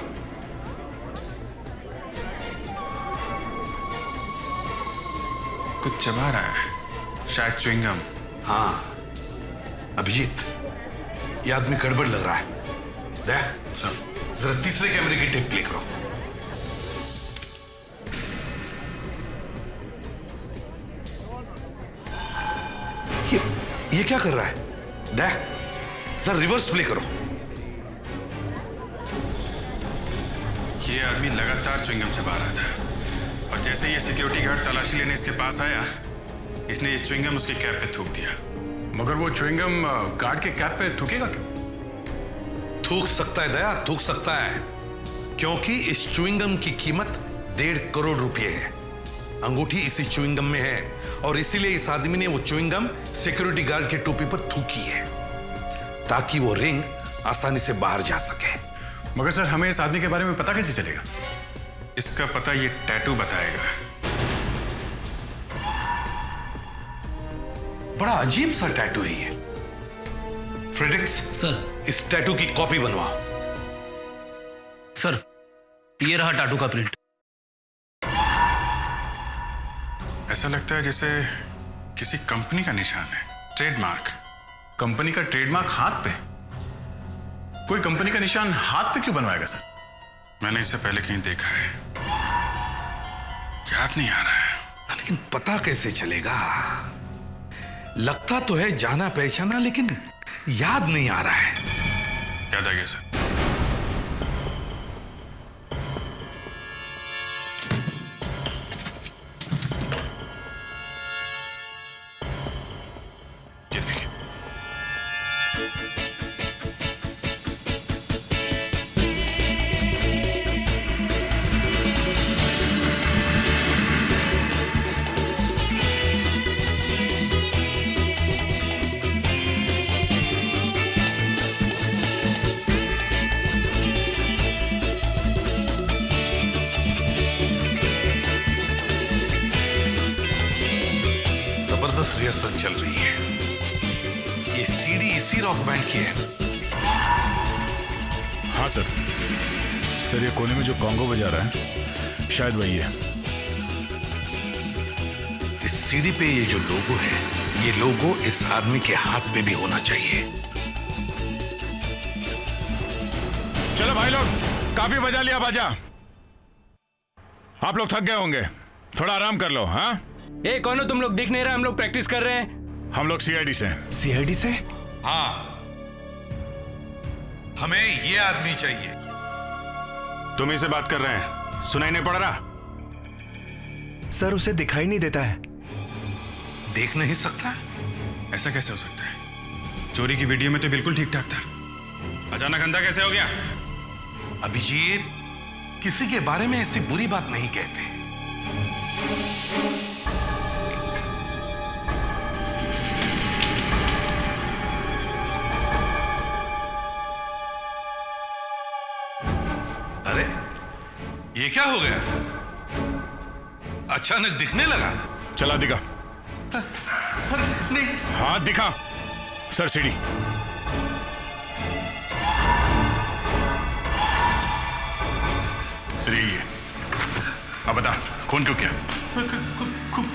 कुछ चबा रहा है, शायद च्युइंगम। हाँ, अभिजीत, ये आदमी गड़बड़ लग रहा है। दया, जरा तीसरे कैमरे की टेप प्ले करो। ये क्या कर रहा है? दया, जरा रिवर्स प्ले करो। ये आदमी लगातार च्युइंगम चबा रहा था, और जैसे ये सिक्योरिटी गार्ड तलाशी लेने इसके पास आया, इसने ये च्युइंगम उसकी कैप पे थूक दिया। मगर वो च्युइंगम गार्ड के कैप पे थूकेगा क्यों? थूक सकता है दया, थूक सकता है, क्योंकि इस च्युइंगम की कीमत 1.5 करोड़ रुपए है। अंगूठी इसी च्युइंगम में है, और इसीलिए इस आदमी ने वो च्युइंगम सिक्योरिटी गार्ड के टोपी पर थूकी है, ताकि वो रिंग आसानी से बाहर जा सके। मगर सर, हमें इस आदमी के बारे में पता कैसे चलेगा? इसका पता ये टैटू बताएगा। बड़ा अजीब सा टैटू है ये। फ्रेडरिक्स सर, इस टैटू की कॉपी बनवाओ। सर, ये रहा टैटू का प्रिंट। ऐसा लगता है जैसे किसी कंपनी का निशान है, ट्रेडमार्क। कंपनी का ट्रेडमार्क हाथ पे? कोई कंपनी का निशान हाथ पे क्यों बनवाएगा सर? मैंने इसे पहले कहीं देखा है, याद नहीं आ रहा है। लेकिन पता कैसे चलेगा? लगता तो है जाना पहचाना, लेकिन याद नहीं आ रहा है। याद आ गया सर। जबरदस्त रिहर्सल चल रही है। ये सीडी इसी रॉक बैंड की है। हाँ सर। सर, ये कोने में जो कॉन्गो बजा रहा है शायद वही है। इस सीढ़ी पे ये जो लोगो है, ये लोगो इस आदमी के हाथ पे भी होना चाहिए। चलो भाई लोग, काफी बजा लिया बाजा। आप लोग थक गए होंगे, थोड़ा आराम कर लो। हाँ ए कौन हो तुम लोग? दिख नहीं रहा, हम लोग प्रैक्टिस कर रहे हैं। हम लोग सीआईडी से। सीआईडी से? हाँ, हमें ये आदमी चाहिए। तुम ही से बात कर रहे हैं, सुनाई नहीं पड़ रहा? सर उसे दिखाई नहीं देता है। देख नहीं सकता? ऐसा कैसे हो सकता है? चोरी की वीडियो में तो बिल्कुल ठीक ठाक था, अचानक अंधा कैसे हो गया? अभिजीत, किसी के बारे में ऐसी बुरी बात नहीं कहते। अरे ये क्या हो गया? अचानक दिखने लगा। चला दिखा। नहीं। हाँ दिखा। सर सीढ़ी। श्री, अब बता, खून क्यों किया?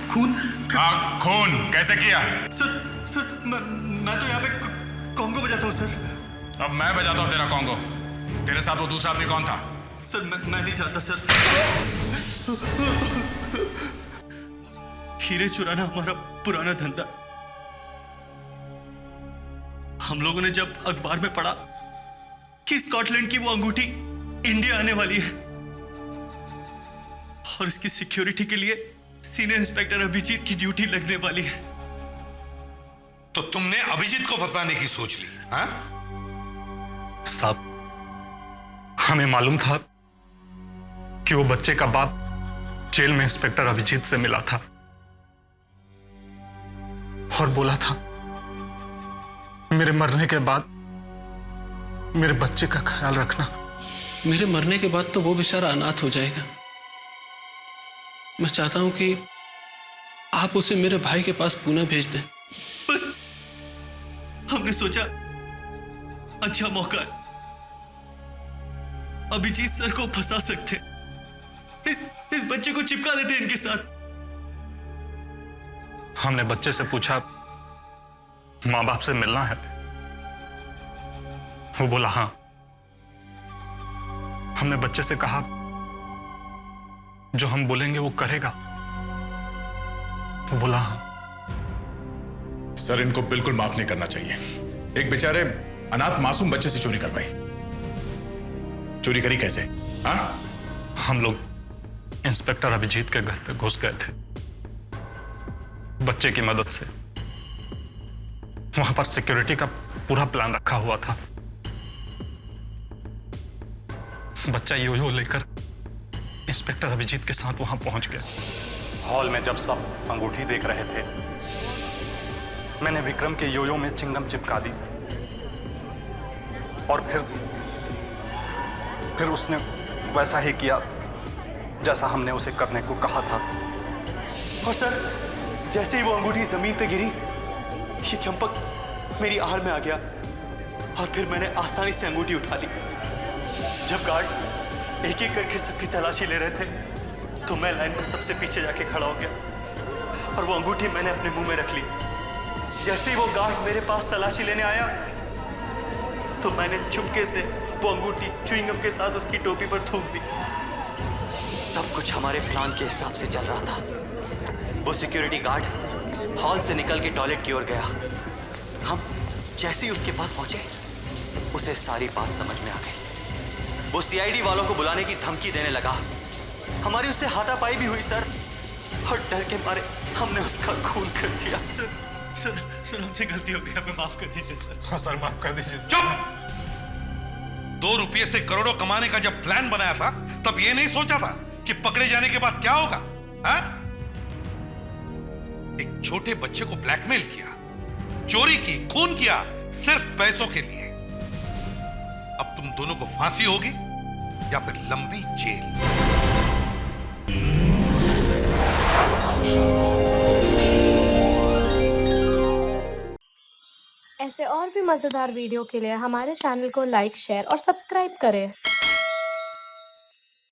खून? हाँ, खून कैसे किया? सर मैं तो यहाँ पे कॉन्गो बजाता हूँ सर। अब मैं बजाता हूँ तेरा कॉन्गो। तेरे साथ वो दूसरा आदमी कौन था? सर मैं नहीं जानता सर। हीरे चुराना हमारा पुराना धंधा। हम लोगों ने जब अखबार में पढ़ा कि स्कॉटलैंड की वो अंगूठी इंडिया आने वाली है और इसकी सिक्योरिटी के लिए सीनियर इंस्पेक्टर अभिजीत की ड्यूटी लगने वाली है, तो तुमने अभिजीत को फंसाने की सोच ली? हाँ साहब, हमें मालूम था कि वो बच्चे का बाप जेल में इंस्पेक्टर अभिजीत से मिला था और बोला था मेरे मरने के बाद मेरे बच्चे का ख्याल रखना। मेरे मरने के बाद तो वो बेचारा अनाथ हो जाएगा। मैं चाहता हूं कि आप उसे मेरे भाई के पास पुणे भेज दें। बस हमने सोचा अच्छा मौका है, अभिजीत सर को फंसा सकते, इस बच्चे को चिपका देते इनके साथ। हमने बच्चे से पूछा माँ बाप से मिलना है? वो बोला हाँ। हमने बच्चे से कहा जो हम बोलेंगे वो करेगा? वो बोला हाँ। सर इनको बिल्कुल माफ नहीं करना चाहिए। एक बेचारे अनाथ मासूम बच्चे से चोरी करवाई। चोरी करी कैसे? हाँ? हम लोग इंस्पेक्टर अभिजीत के घर पे घुस गए थे बच्चे की मदद से। वहां पर सिक्योरिटी का पूरा प्लान रखा हुआ था। बच्चा योयो लेकर इंस्पेक्टर अभिजीत के साथ वहां पहुंच गया। हॉल में जब सब अंगूठी देख रहे थे, मैंने विक्रम के योयो में चिंगम चिपका दी और फिर उसने वैसा ही किया जैसा हमने उसे करने को कहा था। और सर जैसे ही वो अंगूठी जमीन पे गिरी, ये चंपक मेरी आड़ में आ गया और फिर मैंने आसानी से अंगूठी उठा ली। जब गार्ड एक एक करके सबकी तलाशी ले रहे थे तो मैं लाइन में सबसे पीछे जाके खड़ा हो गया और वो अंगूठी मैंने अपने मुंह में रख ली। जैसे ही वो गार्ड मेरे पास तलाशी लेने आया तो मैंने चुपके से वो अंगूठी च्युइंगम के साथ उसकी टोपी पर थूक दी। सब कुछ हमारे प्लान के हिसाब से चल रहा था। वो सिक्योरिटी गार्ड हॉल से निकल के टॉयलेट की ओर गया। हम जैसे ही उसके पास पहुंचे उसे सारी बात समझ में आ गई। वो सीआईडी वालों को बुलाने की धमकी देने लगा। हमारी उससे हाथापाई भी हुई सर, और डर के मारे हमने उसका खून कर दिया। सर हमसे गलती हो गई, हमें माफ कर दीजिए सर। हाँ सर, माफ कर दीजिए। चुप! 2 रुपये से करोड़ों कमाने का जब प्लान बनाया था तब ये नहीं सोचा था कि पकड़े जाने के बाद क्या होगा? हाँ? एक छोटे बच्चे को ब्लैकमेल किया, चोरी की, खून किया सिर्फ पैसों के लिए। अब तुम दोनों को फांसी होगी या फिर लंबी जेल। ऐसे और भी मजेदार वीडियो के लिए हमारे चैनल को लाइक, शेयर और सब्सक्राइब करें।